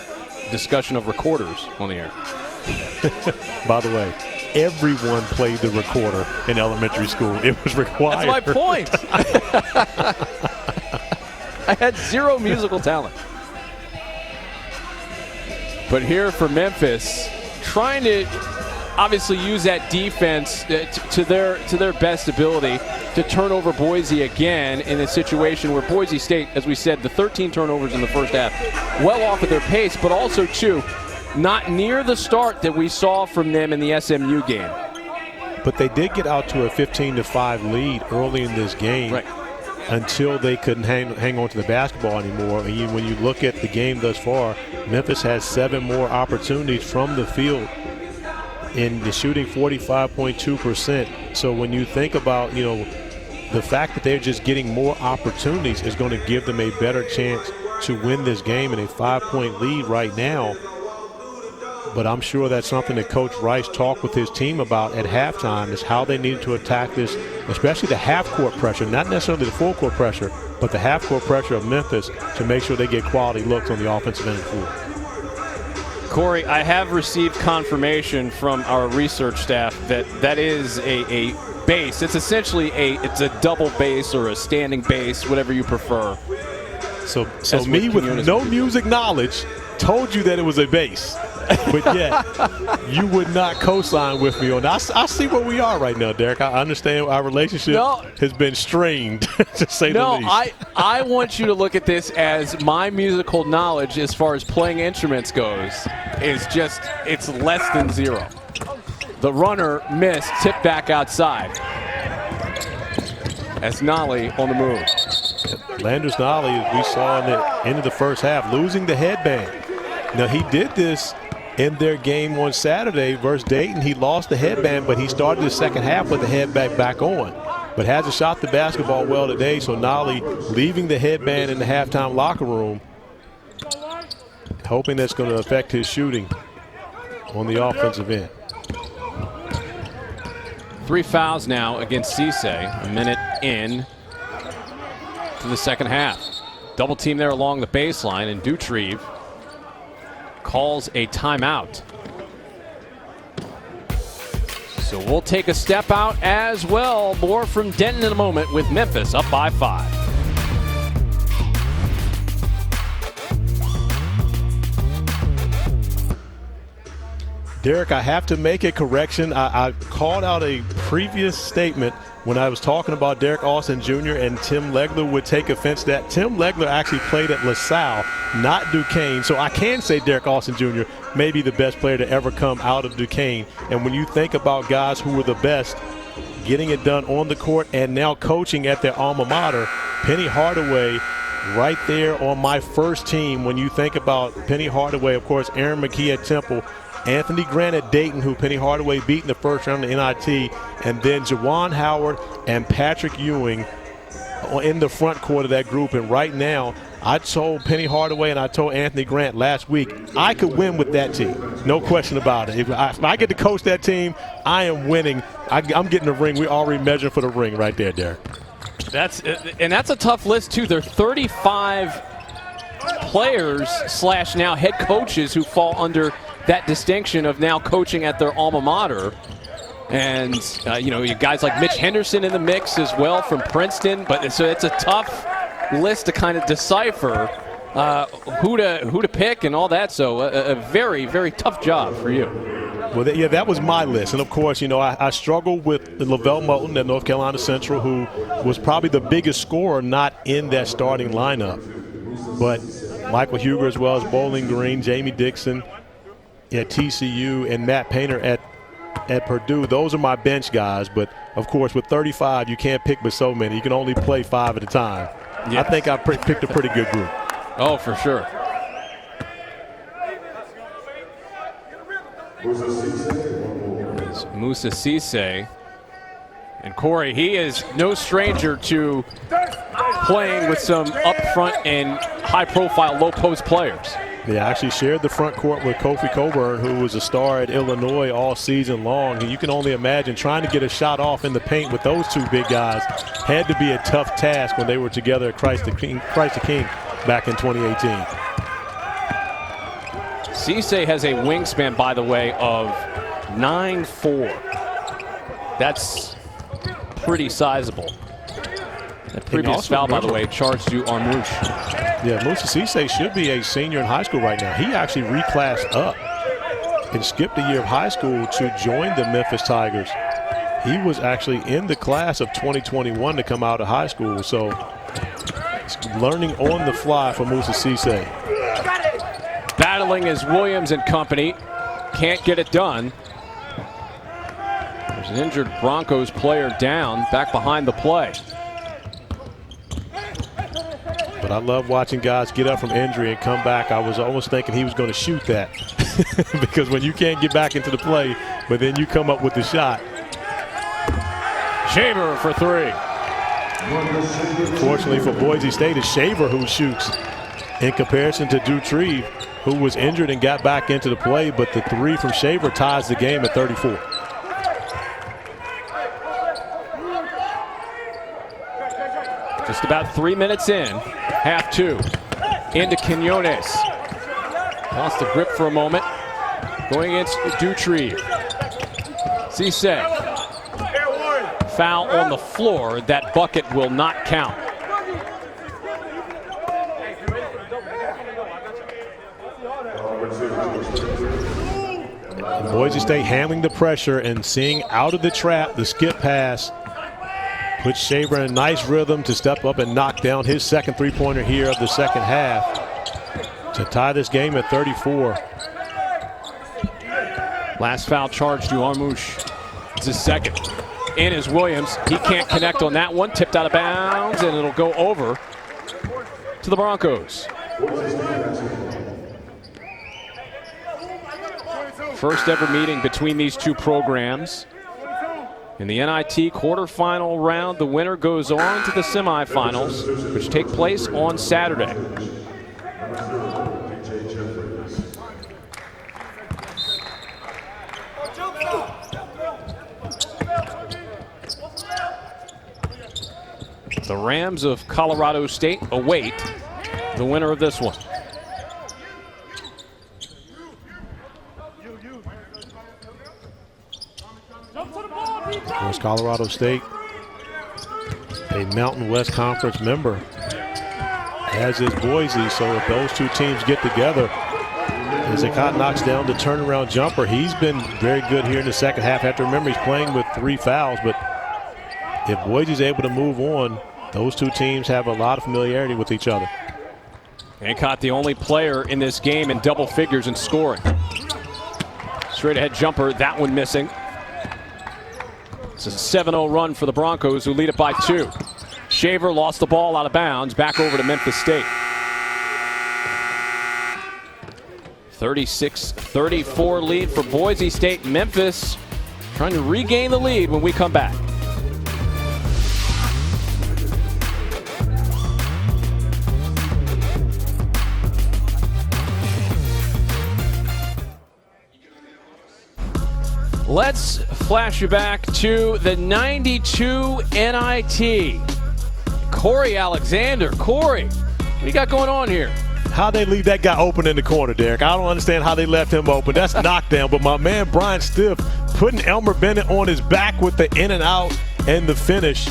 discussion of recorders on the air. By the way, everyone played the recorder in elementary school. It was required. That's my point. I had zero musical talent. But here for Memphis, trying to obviously use that defense to their best ability to turn over Boise again in a situation where Boise State, as we said, the 13 turnovers in the first half, well off of their pace, but also, too, not near the start that we saw from them in the SMU game. But they did get out to a 15-5 lead early in this game, right, until they couldn't hang on to the basketball anymore. And when you look at the game thus far, Memphis has 7 more opportunities from the field in the shooting 45.2%. So when you think about, the fact that they're just getting more opportunities is going to give them a better chance to win this game in a 5-point lead right now. But I'm sure that's something that Coach Rice talked with his team about at halftime, is how they needed to attack this, especially the half-court pressure, not necessarily the full-court pressure, but the half-court pressure of Memphis to make sure they get quality looks on the offensive end of the floor. Corey, I have received confirmation from our research staff that is a base. It's essentially it's a double bass or a standing bass, whatever you prefer. So me with no music knowledge told you that it was a bass. But yet, you would not co-sign with me on that. I see where we are right now, Derek. I understand our relationship has been strained, to say the least. No, I want you to look at this as my musical knowledge as far as playing instruments goes it's less than 0. The runner missed, tipped back outside. As Nolly on the move. Landers Nolly, as we saw in the end of the first half, losing the headband. Now, he did this in their game on Saturday versus Dayton. He lost the headband, but he started the second half with the headband back on. But hasn't shot the basketball well today, so Nolly leaving the headband in the halftime locker room, hoping that's going to affect his shooting on the offensive end. 3 fouls now against Cisse, a minute in to the second half. Double team there along the baseline, and Dutrieve calls a timeout. So we'll take a step out as well. More from Denton in a moment with Memphis up by 5. Derek, I have to make a correction. I called out a previous statement when I was talking about Derek Austin Jr. and Tim Legler would take offense that Tim Legler actually played at LaSalle, not Duquesne. So I can say Derek Austin Jr. may be the best player to ever come out of Duquesne. And when you think about guys who were the best, getting it done on the court and now coaching at their alma mater, Penny Hardaway right there on my first team. When you think about Penny Hardaway, of course, Aaron McKee at Temple, Anthony Grant at Dayton, who Penny Hardaway beat in the first round of the NIT, and then Juwan Howard and Patrick Ewing in the front court of that group. And right now, I told Penny Hardaway and I told Anthony Grant last week, I could win with that team. No question about it. If I get to coach that team, I am winning. I'm getting the ring. We're already measuring for the ring right there, Derek. That's a tough list, too. There are 35 players / now head coaches who fall under that distinction of now coaching at their alma mater. And, you guys like Mitch Henderson in the mix as well from Princeton. But so it's a tough list to kind of decipher who to pick and all that. So a very, very tough job for you. Well, yeah, that was my list. And, of course, I struggled with Lavelle Moulton at North Carolina Central, who was probably the biggest scorer not in that starting lineup. But Michael Huger as well as Bowling Green, Jamie Dixon at TCU, and Matt Painter at Purdue. Those are my bench guys. But, of course, with 35, you can't pick but so many. You can only play 5 at a time. Yes. I think I picked a pretty good group. Oh, for sure. Moussa Cisse. And Corey, he is no stranger to playing with some up-front and high-profile low-post players. Yeah, I actually shared the front court with Kofi Coburn, who was a star at Illinois all season long. And you can only imagine trying to get a shot off in the paint with those two big guys had to be a tough task when they were together at Christ the King back in 2018. Cisse has a wingspan, by the way, of 9'4". That's pretty sizable. That previous foul, by the way, charged to Armus. Yeah, Moussa Cisse should be a senior in high school right now. He actually reclassed up and skipped a year of high school to join the Memphis Tigers. He was actually in the class of 2021 to come out of high school. So it's learning on the fly for Moussa Cisse. Battling is Williams and company. Can't get it done. There's an injured Broncos player down, back behind the play. But I love watching guys get up from injury and come back. I was almost thinking he was going to shoot that because when you can't get back into the play, but then you come up with the shot. Shaver for 3. Unfortunately for Boise State, it's Shaver who shoots in comparison to Dutree, who was injured and got back into the play, but the 3 from Shaver ties the game at 34. Just about 3 minutes in, half 2. Into Quinones. Lost the grip for a moment. Going against Dutree. Cisse. Foul on the floor. That bucket will not count. Boise State handling the pressure and seeing out of the trap the skip pass. Puts Shaver in a nice rhythm to step up and knock down his second three-pointer here of the second half to tie this game at 34. Last foul charge to Armus. It's his second. In is Williams. He can't connect on that one. Tipped out of bounds, and it'll go over to the Broncos. First ever meeting between these two programs. In the NIT quarterfinal round, the winner goes on to the semifinals, which take place on Saturday. The Rams of Colorado State await the winner of this one. Of course, Colorado State, a Mountain West Conference member, as is Boise. So if those two teams get together, as Zakat knocks down the turnaround jumper, he's been very good here in the second half. Have to remember he's playing with 3 fouls, but if Boise's able to move on, those two teams have a lot of familiarity with each other. Aycott, the only player in this game in double figures in scoring. Straight ahead jumper, that one missing. It's a 7-0 run for the Broncos, who lead it by 2. Shaver lost the ball out of bounds, back over to Memphis State. 36-34 lead for Boise State. Memphis trying to regain the lead when we come back. Let's flash you back to the 92 NIT. Corey Alexander. Corey, what do you got going on here? How they leave that guy open in the corner, Derek. I don't understand how they left him open. That's knockdown. But my man Brian Stiff putting Elmer Bennett on his back with the in and out and the finish.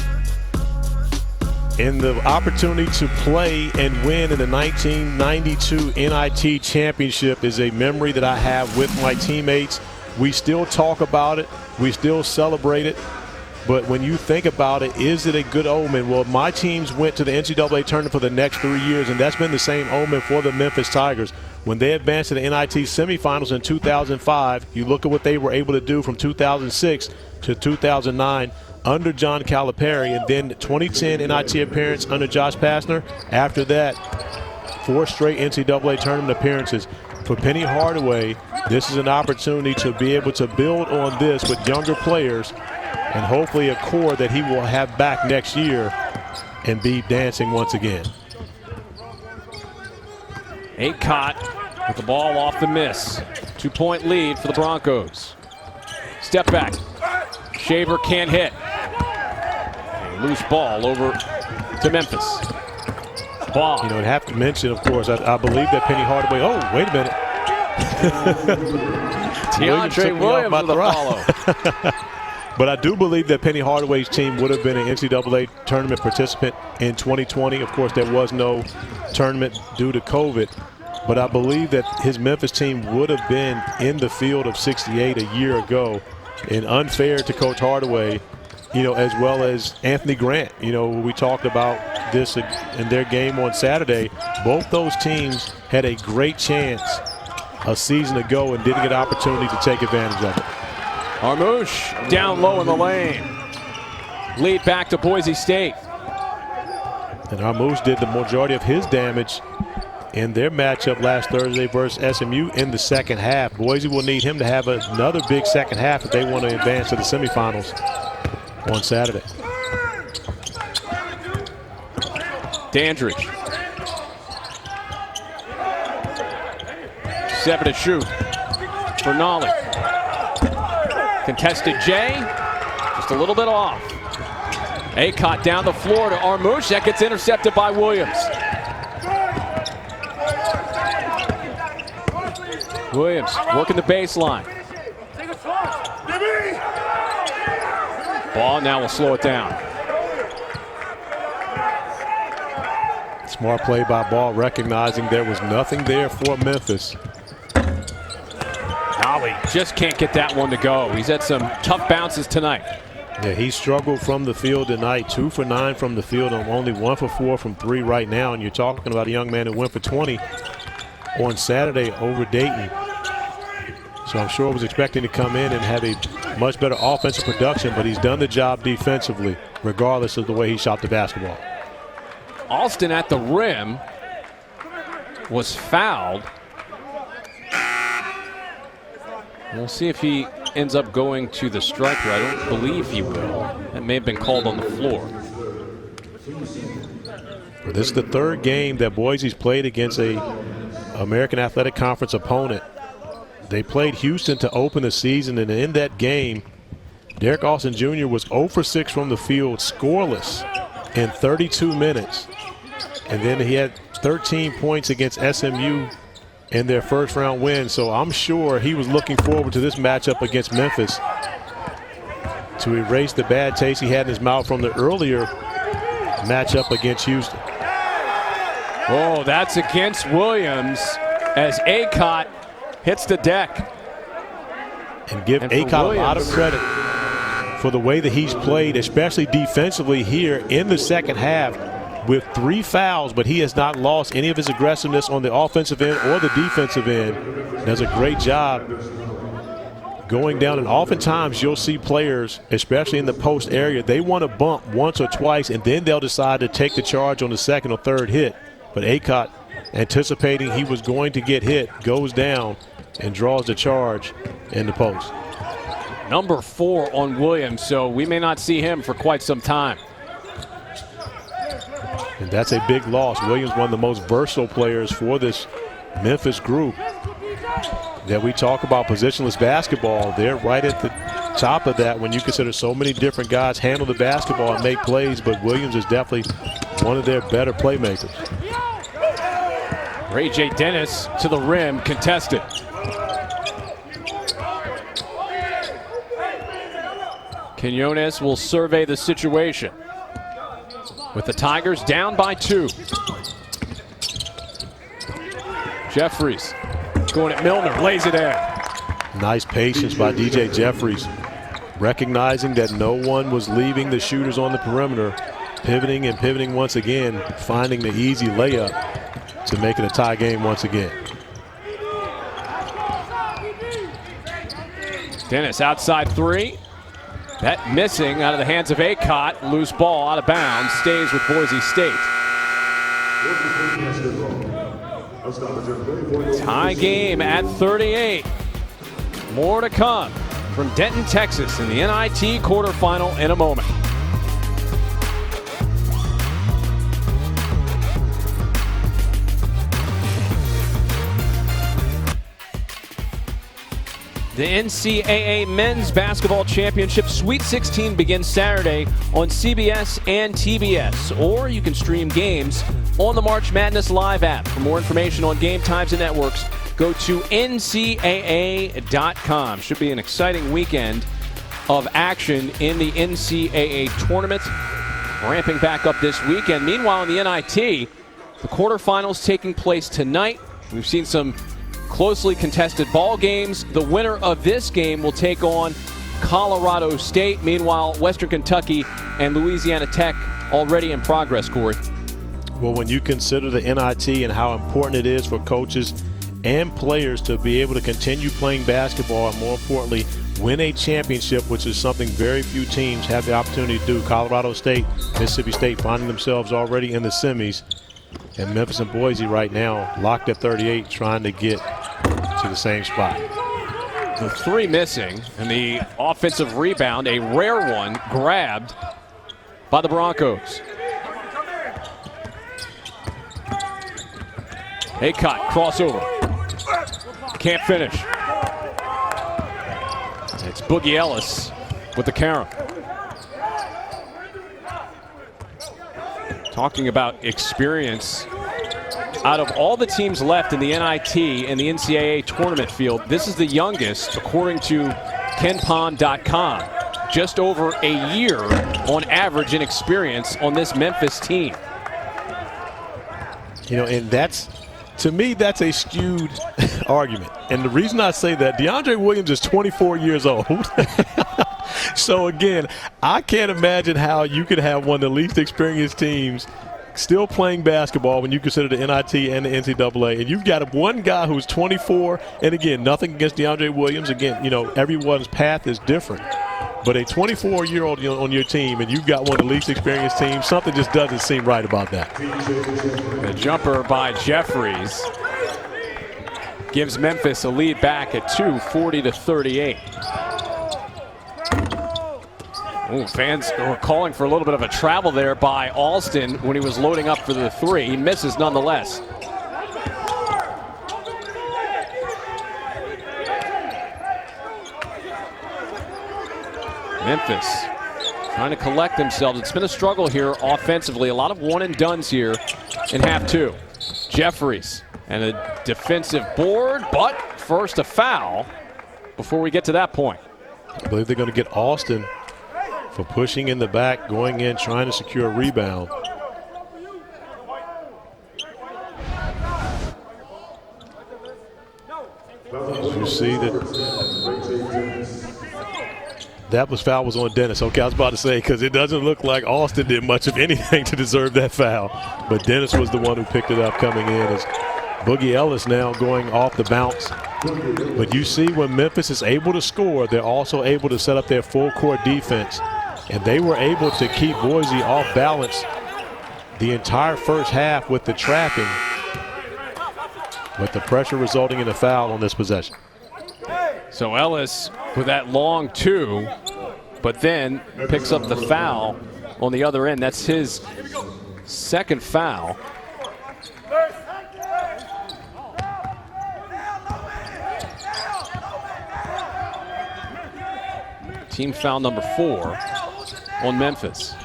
And the opportunity to play and win in the 1992 NIT championship is a memory that I have with my teammates. We still talk about it. We still celebrate it. But when you think about it, is it a good omen? Well, my teams went to the NCAA tournament for the next 3 years, and that's been the same omen for the Memphis Tigers. When they advanced to the NIT semifinals in 2005, you look at what they were able to do from 2006 to 2009 under John Calipari, and then 2010 NIT appearance under Josh Pastner. After that, 4 straight NCAA tournament appearances. For Penny Hardaway, this is an opportunity to be able to build on this with younger players and hopefully a core that he will have back next year and be dancing once again. Aycott with the ball off the miss. 2-point lead for the Broncos. Step back. Shaver can't hit. A loose ball over to Memphis. Ball. You know, I'd have to mention, of course, I believe that Penny Hardaway. Oh, wait a minute. DeAndre Williams with the follow. But I do believe that Penny Hardaway's team would have been an NCAA tournament participant in 2020. Of course, there was no tournament due to COVID. But I believe that his Memphis team would have been in the field of 68 a year ago. And unfair to Coach Hardaway, you know, as well as Anthony Grant. You know, we talked about this in their game on Saturday. Both those teams had a great chance a season ago and didn't get an opportunity to take advantage of it. Armus down low in the lane. Lead back to Boise State. And Armus did the majority of his damage in their matchup last Thursday versus SMU in the second half. Boise will need him to have another big second half if they want to advance to the semifinals on Saturday. Dandridge. 7 to shoot for Nolly. Contested J, just a little bit off. Aycott down the floor to Armus. That gets intercepted by Williams. Williams working the baseline. Ball now will slow it down. Smart play by Ball, recognizing there was nothing there for Memphis. Nolly just can't get that one to go. He's had some tough bounces tonight. Yeah, he struggled from the field tonight. 2 for 9 from the field and only 1 for 4 from 3 right now. And you're talking about a young man who went for 20 on Saturday over Dayton. So I'm sure I was expecting to come in and have a much better offensive production, but he's done the job defensively, regardless of the way he shot the basketball. Alston at the rim was fouled. We'll see if he ends up going to the striker. I don't believe he will. That may have been called on the floor. Well, this is the 3rd game that Boise's played against a American Athletic Conference opponent. They played Houston to open the season, and in that game, Derek Alston Jr. was 0 for 6 from the field, scoreless in 32 minutes. And then he had 13 points against SMU in their first round win. So I'm sure he was looking forward to this matchup against Memphis to erase the bad taste he had in his mouth from the earlier matchup against Houston. Oh, that's against Williams as Aycott hits the deck. And give Aycott a lot of credit. for the way that he's played, especially defensively here in the second half with 3 fouls, but he has not lost any of his aggressiveness on the offensive end or the defensive end. Does a great job going down, and oftentimes you'll see players, especially in the post area, they want to bump once or twice, and then they'll decide to take the charge on the second or third hit. But Acott, anticipating he was going to get hit, goes down and draws the charge in the post. Number 4 on Williams, so we may not see him for quite some time. And that's a big loss. Williams, one of the most versatile players for this Memphis group. That we talk about positionless basketball, they're right at the top of that when you consider so many different guys handle the basketball and make plays, but Williams is definitely one of their better playmakers. Ray J. Dennis to the rim, contested. Quinones will survey the situation with the Tigers down by 2. Jeffries going at Milner, lays it in. Nice patience by DJ Jeffries, recognizing that no one was leaving the shooters on the perimeter, pivoting and pivoting once again, finding the easy layup to make it a tie game once again. Dennis outside 3. That missing out of the hands of Acott. Loose ball out of bounds, stays with Boise State. Tie game at 38. More to come from Denton, Texas in the NIT quarterfinal in a moment. The NCAA Men's Basketball Championship Sweet 16 begins Saturday on CBS and TBS, or you can stream games on the March Madness Live app. For more information on game times and networks, go to ncaa.com. Should be an exciting weekend of action in the NCAA tournament, ramping back up this weekend. Meanwhile, in the NIT, the quarterfinals taking place tonight. We've seen some closely contested ball games. The winner of this game will take on Colorado State. Meanwhile, Western Kentucky and Louisiana Tech already in progress, Corey. Well, when you consider the NIT and how important it is for coaches and players to be able to continue playing basketball and, more importantly, win a championship, which is something very few teams have the opportunity to do. Colorado State, Mississippi State finding themselves already in the semis. And Memphis and Boise right now locked at 38, trying to get to the same spot. The 3 missing, and the offensive rebound, a rare one, grabbed by the Broncos. Acott, crossover. Can't finish. It's Boogie Ellis with the carom. Talking about experience, out of all the teams left in the NIT and the NCAA tournament field, this is the youngest, according to KenPom.com. Just over a year on average in experience on this Memphis team. You know, and that's, to me, that's a skewed argument. And the reason I say that, DeAndre Williams is 24 years old. So, again, I can't imagine how you could have one of the least experienced teams still playing basketball when you consider the NIT and the NCAA. And you've got one guy who's 24, and, again, nothing against DeAndre Williams. Again, you know, everyone's path is different. But a 24-year-old on your team, and you've got one of the least experienced teams, something just doesn't seem right about that. The jumper by Jeffries gives Memphis a lead back at 2, 40-38. Ooh, fans were calling for a little bit of a travel there by Alston when he was loading up for the 3. He misses nonetheless. Memphis trying to collect themselves. It's been a struggle here offensively. A lot of one-and-dones here in half 2. Jeffries and a defensive board, but first a foul before we get to that point. I believe they're going to get Alston for pushing in the back, going in, trying to secure a rebound. As you see that That foul was on Dennis. Okay, I was about to say, because it doesn't look like Austin did much of anything to deserve that foul. But Dennis was the one who picked it up coming in. As Boogie Ellis now going off the bounce. But you see when Memphis is able to score, they're also able to set up their full court defense. And they were able to keep Boise off balance the entire first half with the trapping. With the pressure resulting in a foul on this possession. So Ellis with that long two, but then picks up the foul on the other end. That's his second foul. Team foul number 4 on Memphis.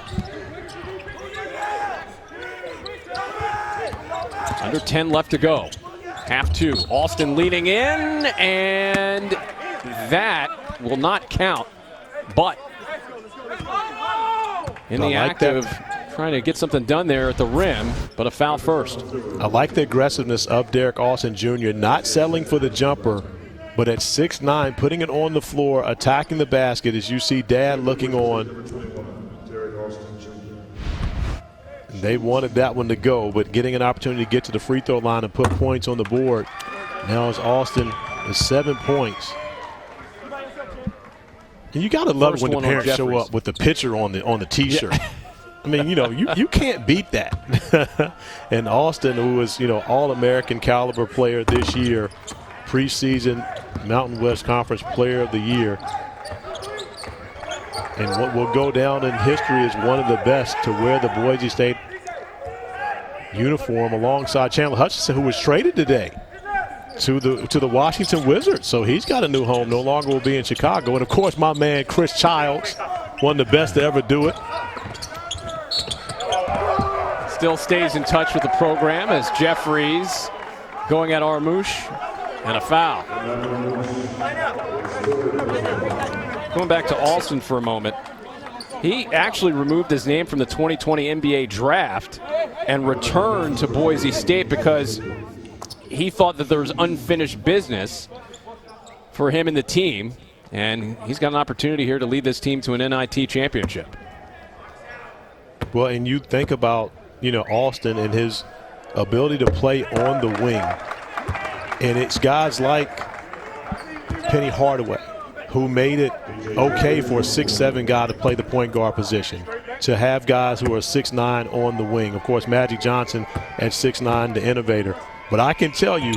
Under 10 left to go. Half 2. Austin leading in, and that will not count. But in the act of trying to get something done there at the rim, but a foul first. I like the aggressiveness of Derek Austin Jr., not settling for the jumper, but at 6'9", putting it on the floor, attacking the basket as you see Dad looking on. They wanted that one to go, but getting an opportunity to get to the free throw line and put points on the board. Now it's Austin with 7 points. And you got to love it when the parents show up with the picture on the T-shirt. Yeah. I mean, you can't beat that. And Austin, who was, All-American caliber player this year, preseason Mountain West Conference Player of the Year. And what will go down in history is one of the best to wear the Boise State uniform alongside Chandler Hutchinson, who was traded today to the Washington Wizards. So he's got a new home, no longer will be in Chicago. And, of course, my man Chris Childs, one of the best to ever do it. Still stays in touch with the program as Jeffries going at Armus, and a foul. Going back to Austin for a moment, he actually removed his name from the 2020 NBA draft and returned to Boise State because he thought that there was unfinished business for him and the team, and he's got an opportunity here to lead this team to an NIT championship. Well, and you think about, Austin and his ability to play on the wing, and it's guys like Penny Hardaway who made it okay for a 6'7" guy to play the point guard position, to have guys who are 6'9" on the wing. Of course, Magic Johnson at 6'9", the innovator. But I can tell you,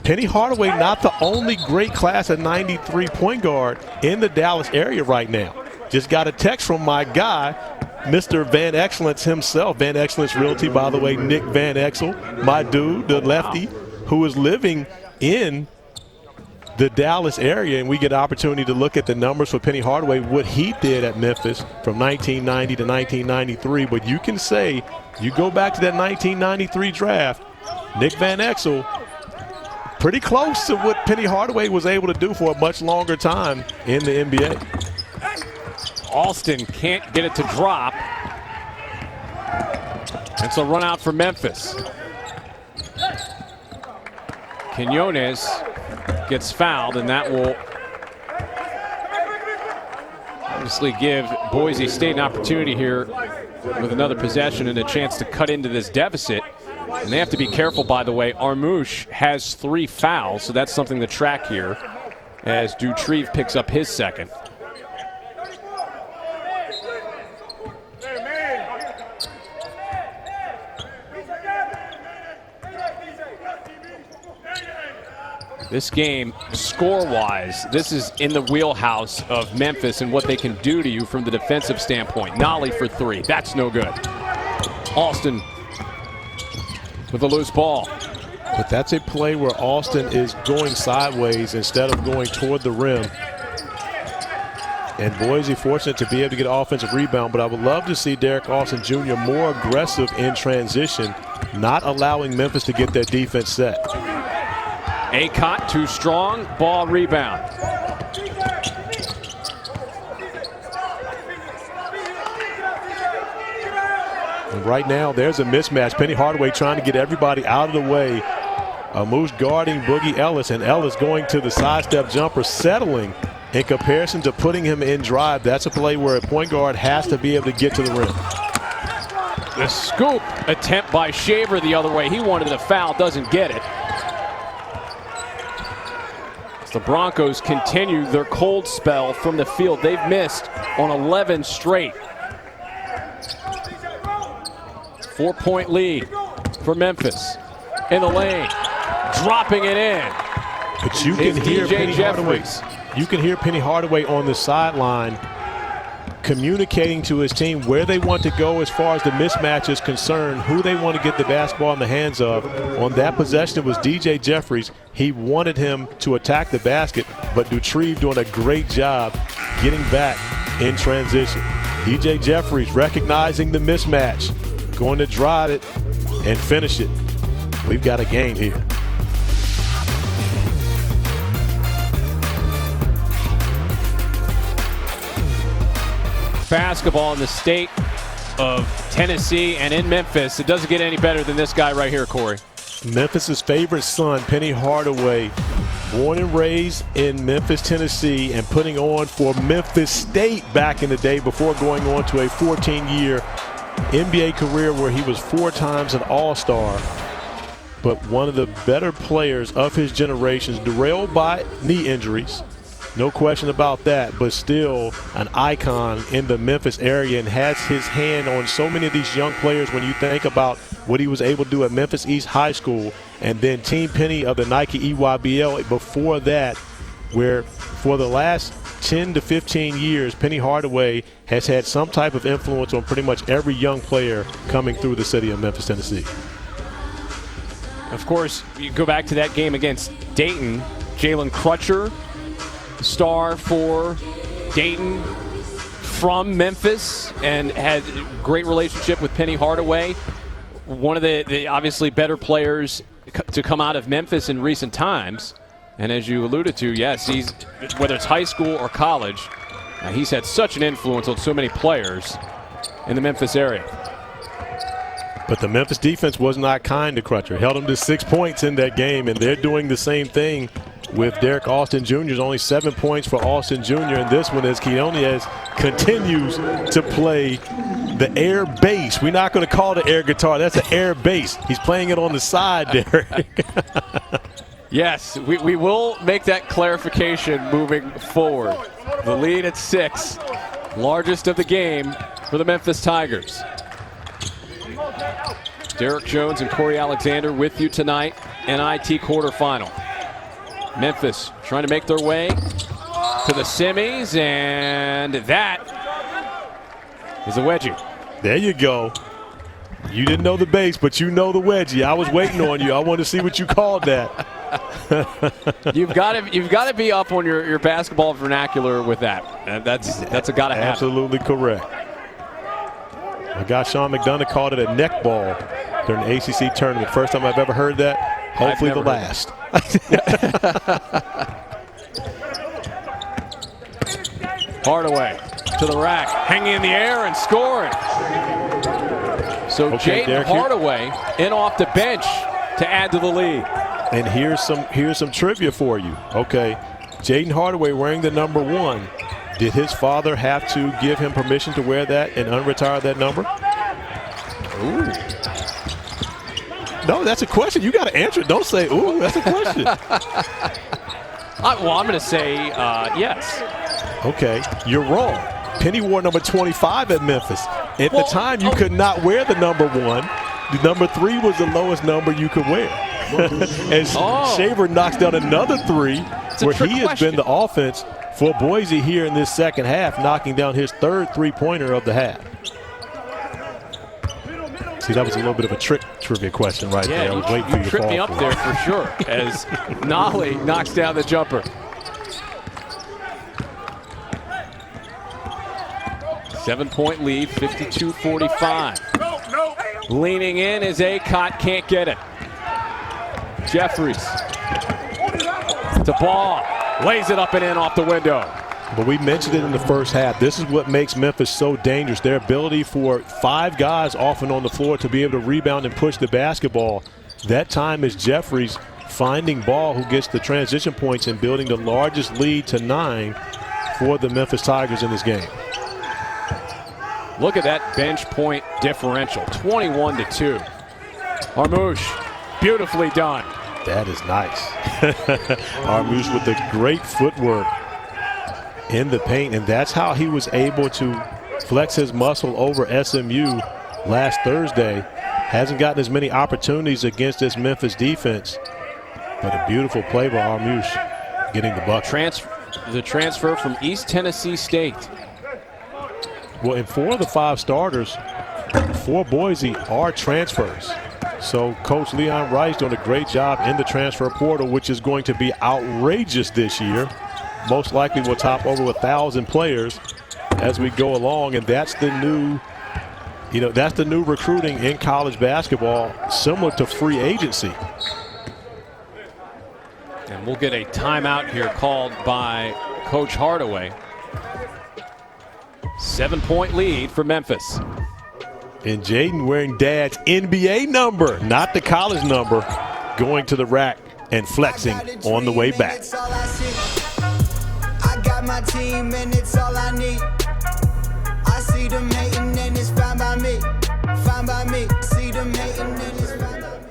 Penny Hardaway not the only great class of 93 point guard in the Dallas area right now. Just got a text from my guy, Mr. Van Excellence himself. Van Excellence Realty, by the way, Nick Van Exel, my dude, the lefty, who is living in the Dallas area, and we get an opportunity to look at the numbers for Penny Hardaway, what he did at Memphis from 1990 to 1993. But you can say, you go back to that 1993 draft, Nick Van Exel, pretty close to what Penny Hardaway was able to do for a much longer time in the NBA. Austin can't get it to drop. It's a run out for Memphis. Quinones gets fouled, and that will obviously give Boise State an opportunity here with another possession and a chance to cut into this deficit. And they have to be careful, by the way. Armus has 3 fouls, so that's something to track here as Dutrieve picks up his second. This game, score-wise, this is in the wheelhouse of Memphis and what they can do to you from the defensive standpoint. Nolly for 3. That's no good. Austin with a loose ball. But that's a play where Austin is going sideways instead of going toward the rim. And Boise fortunate to be able to get an offensive rebound, but I would love to see Derek Austin Jr. more aggressive in transition, not allowing Memphis to get that defense set. Acott too strong, ball rebound. And right now there's a mismatch. Penny Hardaway trying to get everybody out of the way. Moose guarding Boogie Ellis, and Ellis going to the sidestep jumper, settling In comparison to putting him in drive, that's a play where a point guard has to be able to get to the rim. The scoop attempt by Shaver the other way. He wanted a foul, doesn't get it. As the Broncos continue their cold spell from the field. They've missed on 11 straight. 4-point lead for Memphis. In the lane, dropping it in. But you can hear Penny Jeffries. You can hear Penny Hardaway on the sideline communicating to his team where they want to go as far as the mismatch is concerned, who they want to get the basketball in the hands of. On that possession, it was DJ Jeffries. He wanted him to attack the basket, but Dutrieve doing a great job getting back in transition. DJ Jeffries recognizing the mismatch, going to drive it and finish it. We've got a game here. Basketball in the state of Tennessee and in Memphis. It doesn't get any better than this guy right here, Corey. Memphis's favorite son, Penny Hardaway, born and raised in Memphis, Tennessee, and putting on for Memphis State back in the day before going on to a 14-year NBA career where he was 4 times an All-Star. But one of the better players of his generation, derailed by knee injuries. No question about that, but still an icon in the Memphis area and has his hand on so many of these young players when you think about what he was able to do at Memphis East High School and then Team Penny of the Nike EYBL before that, where for the last 10 to 15 years, Penny Hardaway has had some type of influence on pretty much every young player coming through the city of Memphis, Tennessee. Of course, you go back to that game against Denton. Jalen Crutcher, star for Denton from Memphis, and had a great relationship with Penny Hardaway. One of the obviously better players to come out of Memphis in recent times. And as you alluded to, yes, he's, whether it's high school or college, he's had such an influence on so many players in the Memphis area. But the Memphis defense was not kind to Crutcher. Held him to 6 points in that game, and they're doing the same thing with Derek Austin Jr. Only 7 points for Austin Jr. in this one as Quinones continues to play the air bass. We're not going to call it an air guitar. That's an air bass. He's playing it on the side, Derek. Yes, we will make that clarification moving forward. The lead at 6, largest of the game for the Memphis Tigers. Derek Jones and Corey Alexander with you tonight, NIT Quarterfinal. Memphis trying to make their way to the semis, and that is a wedgie. There you go. You didn't know the base, but you know the wedgie. I was waiting on you. I wanted to see what you called that. You've got to be up on your basketball vernacular with that. That's a gotta happen. Absolutely correct. My guy Sean McDonough called it a neck ball during the ACC tournament. First time I've ever heard that. Hopefully the last. Hardaway to the rack, hanging in the air and scoring. So okay, Jaden Hardaway in off the bench to add to the lead. And here's some trivia for you. Okay, Jaden Hardaway wearing the number 1. Did his father have to give him permission to wear that and unretire that number? Ooh. No, that's a question. You got to answer it. Don't say, ooh, that's a question. Well, I'm going to say yes. Okay, you're wrong. Penny wore number 25 at Memphis. At the time, you could not wear the number 1. The number 3 was the lowest number you could wear. And Shaver knocks down another 3, where he has been the offense for Boise here in this second half, knocking down his 3rd three-pointer of the half. See, that was a little bit of a trivia question right there. I was waiting for you to tripped fall me up for there it. for sure as Nolly knocks down the jumper. 7-point lead, 52-45. Leaning in is Acott, can't get it. Jeffries to Ball, lays it up and in off the window. But we mentioned it in the first half. This is what makes Memphis so dangerous. Their ability for 5 guys often on the floor to be able to rebound and push the basketball. That time is Jeffries finding Ball, who gets the transition points and building the largest lead to 9. for the Memphis Tigers in this game. Look at that bench point differential, 21-2. Armus, beautifully done. That is nice. Armus with the great footwork in the paint, and that's how he was able to flex his muscle over SMU last Thursday. Hasn't gotten as many opportunities against this Memphis defense, but a beautiful play by Armus getting the bucket. The transfer from East Tennessee State. Well, and 4 of the 5 starters for Boise are transfers. So Coach Leon Rice doing a great job in the transfer portal, which is going to be outrageous this year. Most likely will top over 1,000 players as we go along, and that's the new, that's the new recruiting in college basketball, similar to free agency. And we'll get a timeout here called by Coach Hardaway. 7-point lead for Memphis. And Jaden wearing Dad's NBA number, not the college number, going to the rack and flexing on the way back. I got my team and it's all I need. I see them hating and it's fine by me. Fine by me. See them hating and it's fine by me.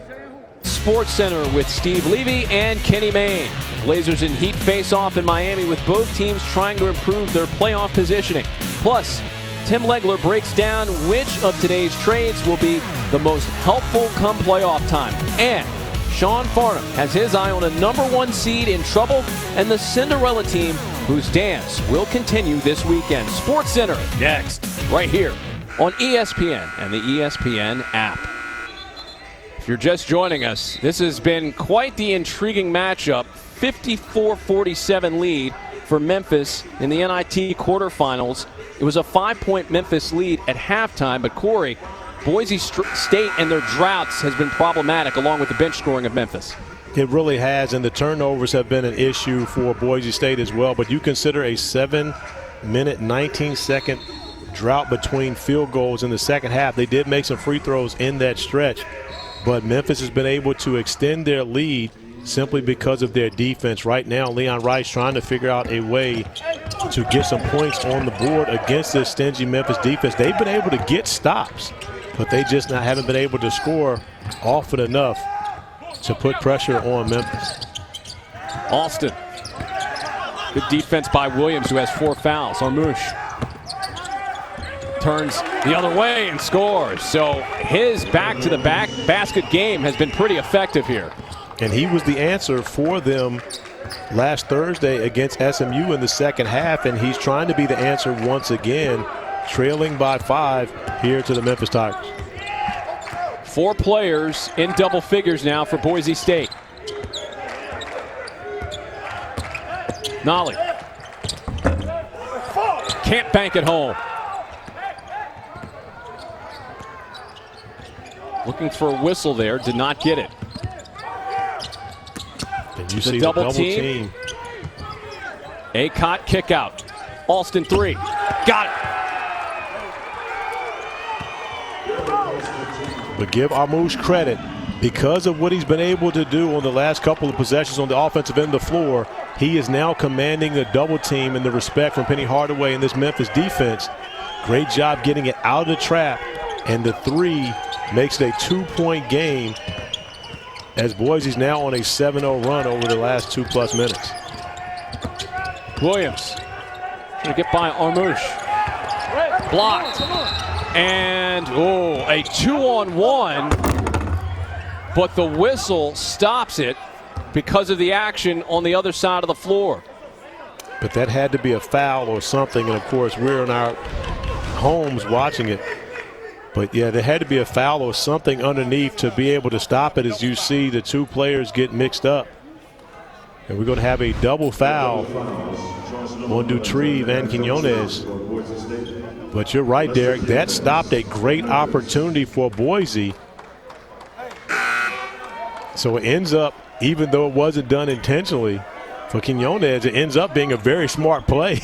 Sports Center with Steve Levy and Kenny Mayne. Blazers in heat face-off in Miami with both teams trying to improve their playoff positioning. Plus, Tim Legler breaks down which of today's trades will be the most helpful come playoff time. And Sean Farnham has his eye on a #1 seed in trouble and the Cinderella team whose dance will continue this weekend. Sports Center next, right here on ESPN and the ESPN app. If you're just joining us, this has been quite the intriguing matchup. 54-47 lead for Memphis in the NIT Quarterfinals. It was a 5-point Memphis lead at halftime, but Corey, Boise State and their droughts has been problematic along with the bench scoring of Memphis. It really has, and the turnovers have been an issue for Boise State as well. But you consider a 7-minute, 19-second drought between field goals in the second half. They did make some free throws in that stretch, but Memphis has been able to extend their lead simply because of their defense. Right now, Leon Rice trying to figure out a way to get some points on the board against this stingy Memphis defense. They've been able to get stops, but they just haven't been able to score often enough to put pressure on Memphis. Alston. Good defense by Williams, who has 4 fouls. Armus turns the other way and scores. So his back-to-the-back basket game has been pretty effective here. And he was the answer for them last Thursday against SMU in the second half, and he's trying to be the answer once again, trailing by 5 here to the Memphis Tigers. 4 players in double figures now for Boise State. Nolly. Can't bank it home. Looking for a whistle there, did not get it. And you see the double team. Acott kick out. Alston 3. Got it. But give Armus credit. Because of what he's been able to do on the last couple of possessions on the offensive end of the floor, he is now commanding the double team and the respect from Penny Hardaway in this Memphis defense. Great job getting it out of the trap, and the 3 makes it a 2-point game as Boise's now on a 7-0 run over the last 2+ minutes. Williams trying to get by Armus. Blocked. And, a 2-on-1. But the whistle stops it because of the action on the other side of the floor. But that had to be a foul or something, and of course we're in our homes watching it. But yeah, there had to be a foul or something underneath to be able to stop it, as you see the 2 players get mixed up. And we're going to have a double foul on Dutrieve and Quinones. But you're right, Derek. That stopped a great opportunity for Boise. So it ends up, even though it wasn't done intentionally, for Quinones, it ends up being a very smart play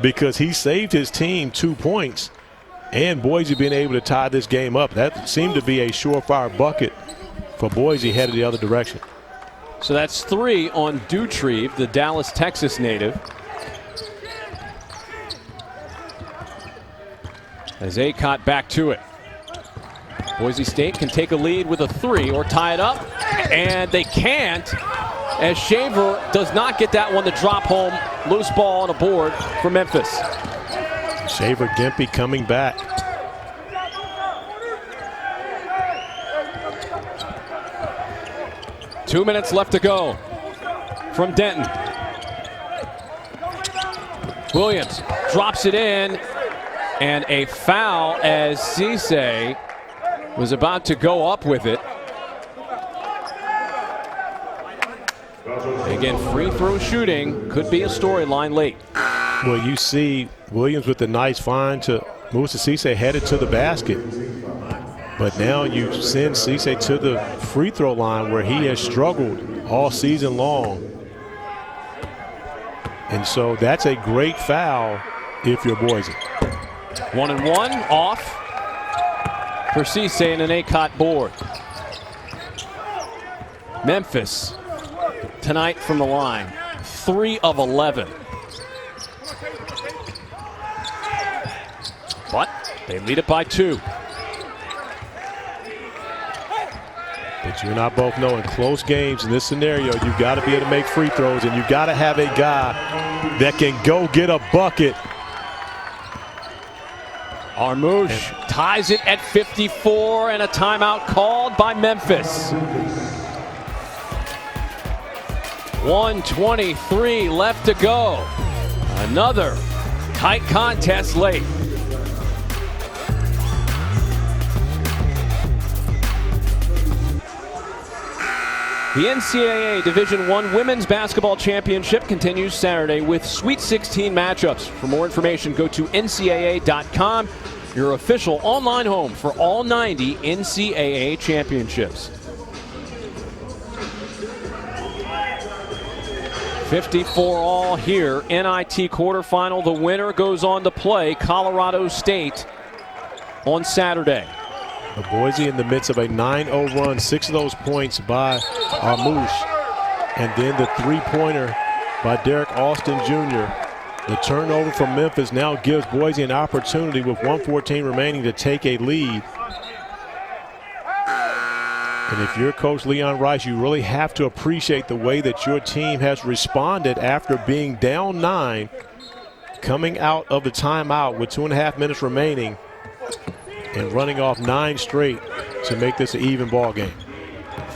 because he saved his team 2 points. And Boise being able to tie this game up. That seemed to be a surefire bucket for Boise headed the other direction. So that's 3 on Dutrieve, the Dallas, Texas native. As Acott back to it. Boise State can take a lead with a 3 or tie it up, and they can't, as Shaver does not get that one to drop home. Loose ball on a board for Memphis. Shaver Gimpy coming back. Two minutes left to go from Denton. Williams drops it in, and a foul as Cisse was about to go up with it. Again, free throw shooting could be a storyline late. Well, you see Williams with the nice find to Musa Cisse headed to the basket. But now you send Cisse to the free throw line where he has struggled all season long. And so that's a great foul if you're Boise. 1 and 1 off for Cisse and an Acott board. Memphis tonight from the line, 3 of 11. But they lead it by 2. But you and I both know in close games in this scenario, you've got to be able to make free throws, and you've got to have a guy that can go get a bucket. Armus ties it at 54, and a timeout called by Memphis. 1:23 left to go. Another tight contest late. The NCAA Division I Women's Basketball Championship continues Saturday with Sweet 16 matchups. For more information, go to ncaa.com, your official online home for all 90 NCAA championships. 54 all here, NIT quarterfinal. The winner goes on to play Colorado State on Saturday. Boise in the midst of a 9-0 run, 6 of those points by Armus, and then the three-pointer by Derek Austin Jr. The turnover from Memphis now gives Boise an opportunity with 1:14 remaining to take a lead. And if you're Coach Leon Rice, you really have to appreciate the way that your team has responded after being down 9, coming out of the timeout with 2.5 minutes remaining, and running off 9 straight to make this an even ball game.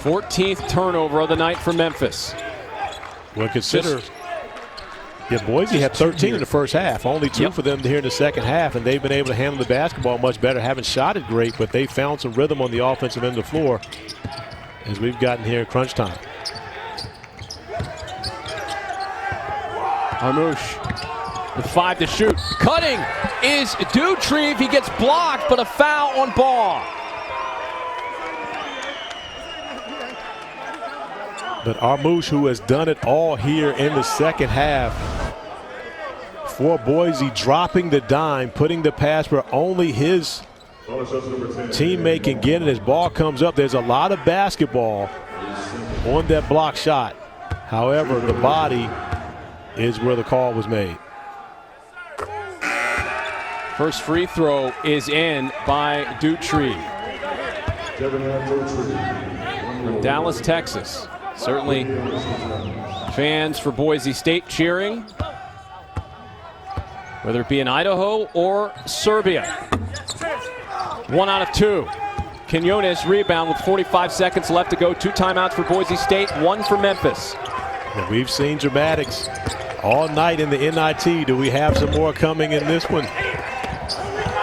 14th turnover of the night for Memphis. Well, consider, Boise had 13 in the first half, only 2 for them here in the second half, and they've been able to handle the basketball much better. Haven't shot it great, but they found some rhythm on the offensive end of the floor as we've gotten here in crunch time. Armus with 5 to shoot. Cutting is Dutrieve. He gets blocked, but a foul on Ball. But Armus, who has done it all here in the second half for Boise, dropping the dime, putting the pass where only his teammate can get it. As ball comes up, there's a lot of basketball on that block shot. However, the body is where the call was made. First free throw is in by Dutrieve from Dallas, Texas. Certainly fans for Boise State cheering, whether it be in Idaho or Serbia. 1 out of 2. Quinones rebound with 45 seconds left to go. 2 timeouts for Boise State, 1 for Memphis. And we've seen dramatics all night in the NIT. Do we have some more coming in this one?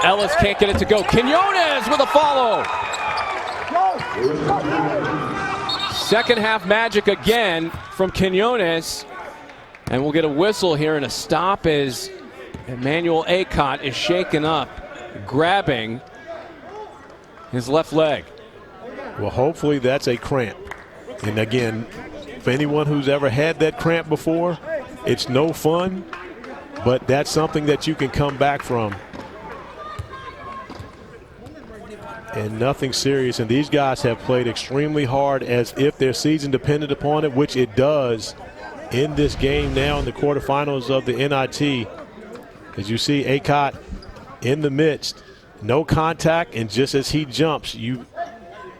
Ellis can't get it to go. Quinones with a follow. Second half magic again from Quinones. And we'll get a whistle here and a stop as Emmanuel Acott is shaken up, grabbing his left leg. Well, hopefully that's a cramp. And again, for anyone who's ever had that cramp before, it's no fun, but that's something that you can come back from. And nothing serious. And these guys have played extremely hard as if their season depended upon it, which it does in this game now in the quarterfinals of the NIT. As you see Acott in the midst, No contact, and just as he jumps, you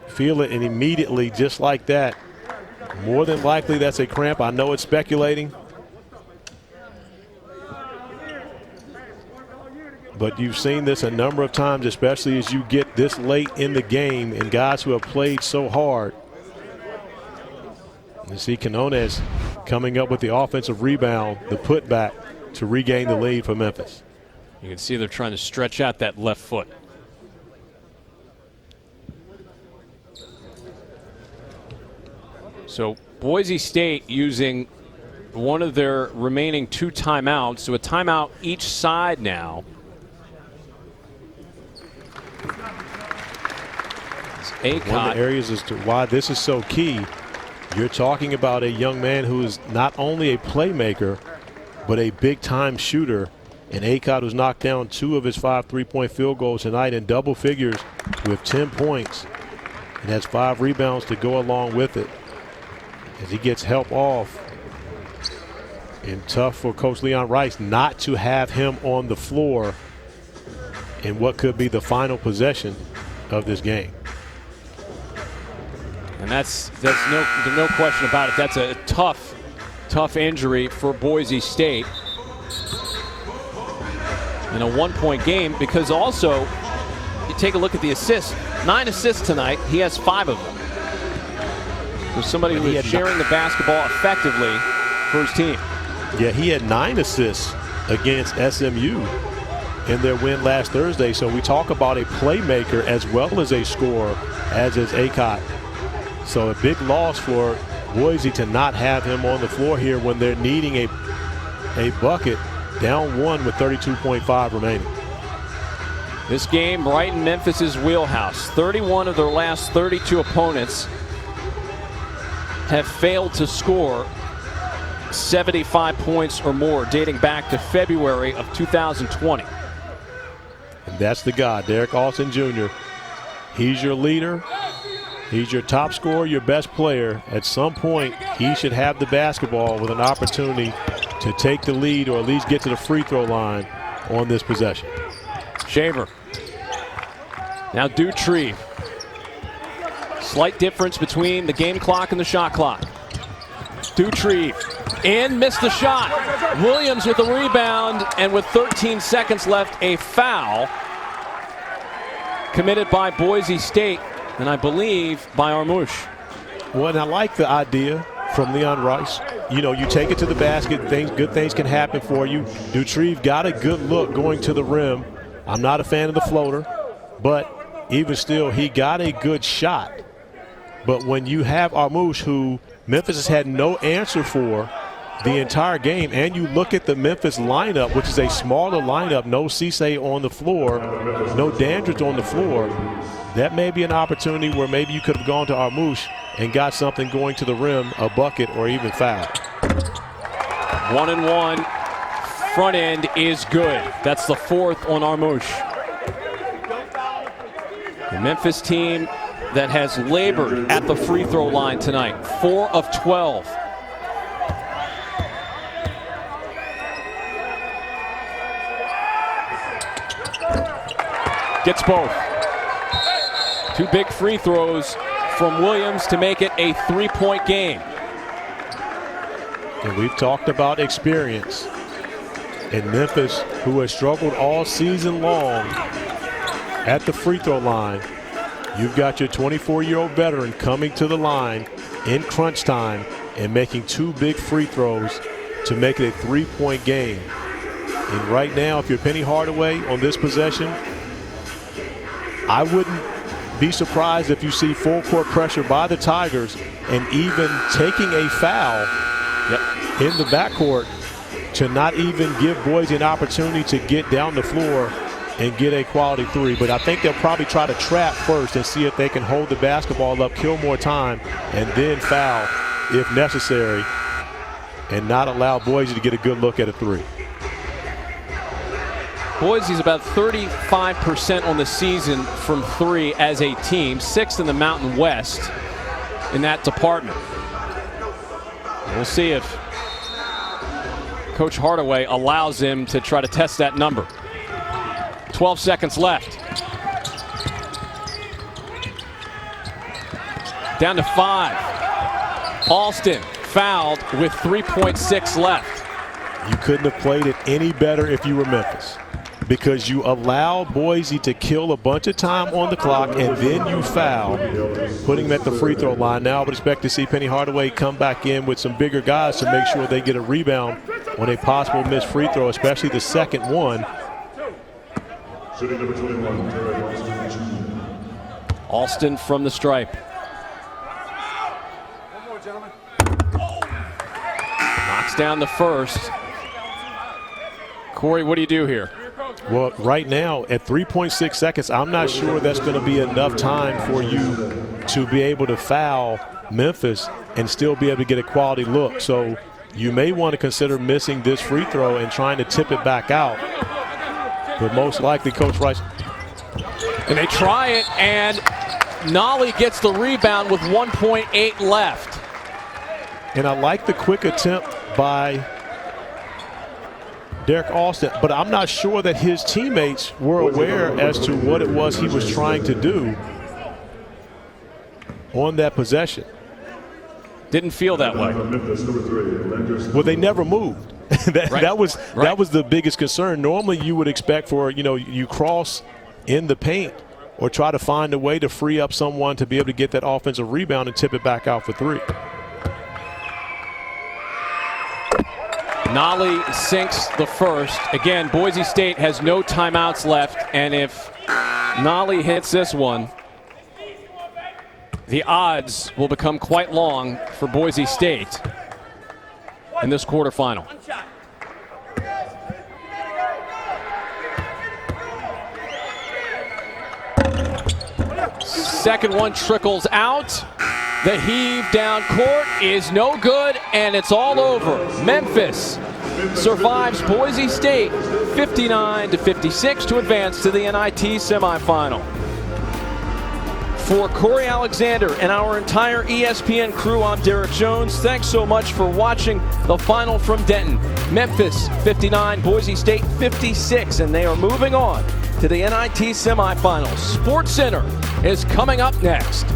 feel it, and immediately, just like that, more than likely that's a cramp. I know it's speculating, but you've seen this a number of times, especially as you get this late in the game and guys who have played so hard. You see Quinones coming up with the offensive rebound, the putback to regain the lead for Memphis. You can see they're trying to stretch out that left foot. So Boise State using one of their remaining 2 timeouts, so a timeout each side now. One of the areas as to why this is so key, you're talking about a young man who is not only a playmaker, but a big-time shooter. And Acott, who's knocked down 2 of his 5 3-point field goals tonight in double figures with 10 points and has 5 rebounds to go along with it as he gets help off. And tough for Coach Leon Rice not to have him on the floor in what could be the final possession of this game. And there's no question about it. That's a tough injury for Boise State in a 1-point game, because also you take a look at the assists. 9 assists tonight. He has 5 of them. There's somebody who is sharing the basketball effectively for his team. Yeah, he had 9 assists against SMU in their win last Thursday. So we talk about a playmaker as well as a scorer, as is Acott. So a big loss for Boise to not have him on the floor here when they're needing a bucket, down 1 with 32.5 remaining. This game right in Memphis's wheelhouse. 31 of their last 32 opponents have failed to score 75 points or more, dating back to February of 2020. And that's the guy, Derek Alston Jr. He's your leader. He's your top scorer, your best player. At some point, he should have the basketball with an opportunity to take the lead or at least get to the free throw line on this possession. Shaver. Now Dutree. Slight difference between the game clock and the shot clock. Dutree in, missed the shot. Williams with the rebound, and with 13 seconds left, a foul committed by Boise State, and I believe by Armus. Well, and I like the idea from Leon Rice. You know, you take it to the basket, good things can happen for you. Dutree got a good look going to the rim. I'm not a fan of the floater, but even still, he got a good shot. But when you have Armus, who Memphis has had no answer for the entire game, and you look at the Memphis lineup, which is a smaller lineup, no Cisse on the floor, no Dandridge on the floor, that may be an opportunity where maybe you could have gone to Armus and got something going to the rim, a bucket, or even foul. 1-and-1. Front end is good. That's the 4th on Armus. The Memphis team that has labored at the free throw line tonight. 4 of 12. Gets both. 2 big free throws from Williams to make it a 3-point game. And we've talked about experience. And Memphis, who has struggled all season long at the free throw line, you've got your 24-year-old veteran coming to the line in crunch time and making 2 big free throws to make it a 3-point game. And right now, if you're Penny Hardaway on this possession, I wouldn't be surprised if you see full court pressure by the Tigers and even taking a foul in the backcourt to not even give Boise an opportunity to get down the floor and get a quality 3. But I think they'll probably try to trap first and see if they can hold the basketball up, kill more time, and then foul if necessary, and not allow Boise to get a good look at a 3. Boise's about 35% on the season from 3 as a team, 6th in the Mountain West in that department. We'll see if Coach Hardaway allows him to try to test that number. 12 seconds left. Down to 5. Alston fouled with 3.6 left. You couldn't have played it any better if you were Memphis, because you allow Boise to kill a bunch of time on the clock and then you foul, putting them at the free throw line. Now I would expect to see Penny Hardaway come back in with some bigger guys to make sure they get a rebound on a possible missed free throw, especially the second one. Alston from the stripe. Knocks down the first. Corey, what do you do here? Well, right now at 3.6 seconds, I'm not sure that's going to be enough time for you to be able to foul Memphis and still be able to get a quality look. So you may want to consider missing this free throw and trying to tip it back out. But most likely, Coach Rice. And they try it, and Nolly gets the rebound with 1.8 left. And I like the quick attempt by Derek Alston, but I'm not sure that his teammates were aware as to what it was he was trying to do on that possession. Didn't feel that way. Well, they never moved. That was the biggest concern. Normally you would expect for, you cross in the paint or try to find a way to free up someone to be able to get that offensive rebound and tip it back out for 3. Nolly sinks the first. Again, Boise State has no timeouts left, and if Nolly hits this one, the odds will become quite long for Boise State in this quarterfinal. Second one trickles out. The heave down court is no good, and it's all over. Memphis survives Boise State 59-56 to advance to the NIT semifinal. For Corey Alexander and our entire ESPN crew, I'm Derek Jones. Thanks so much for watching the final from Denton. Memphis 59, Boise State 56, and they are moving on to the NIT semifinals. SportsCenter is coming up next.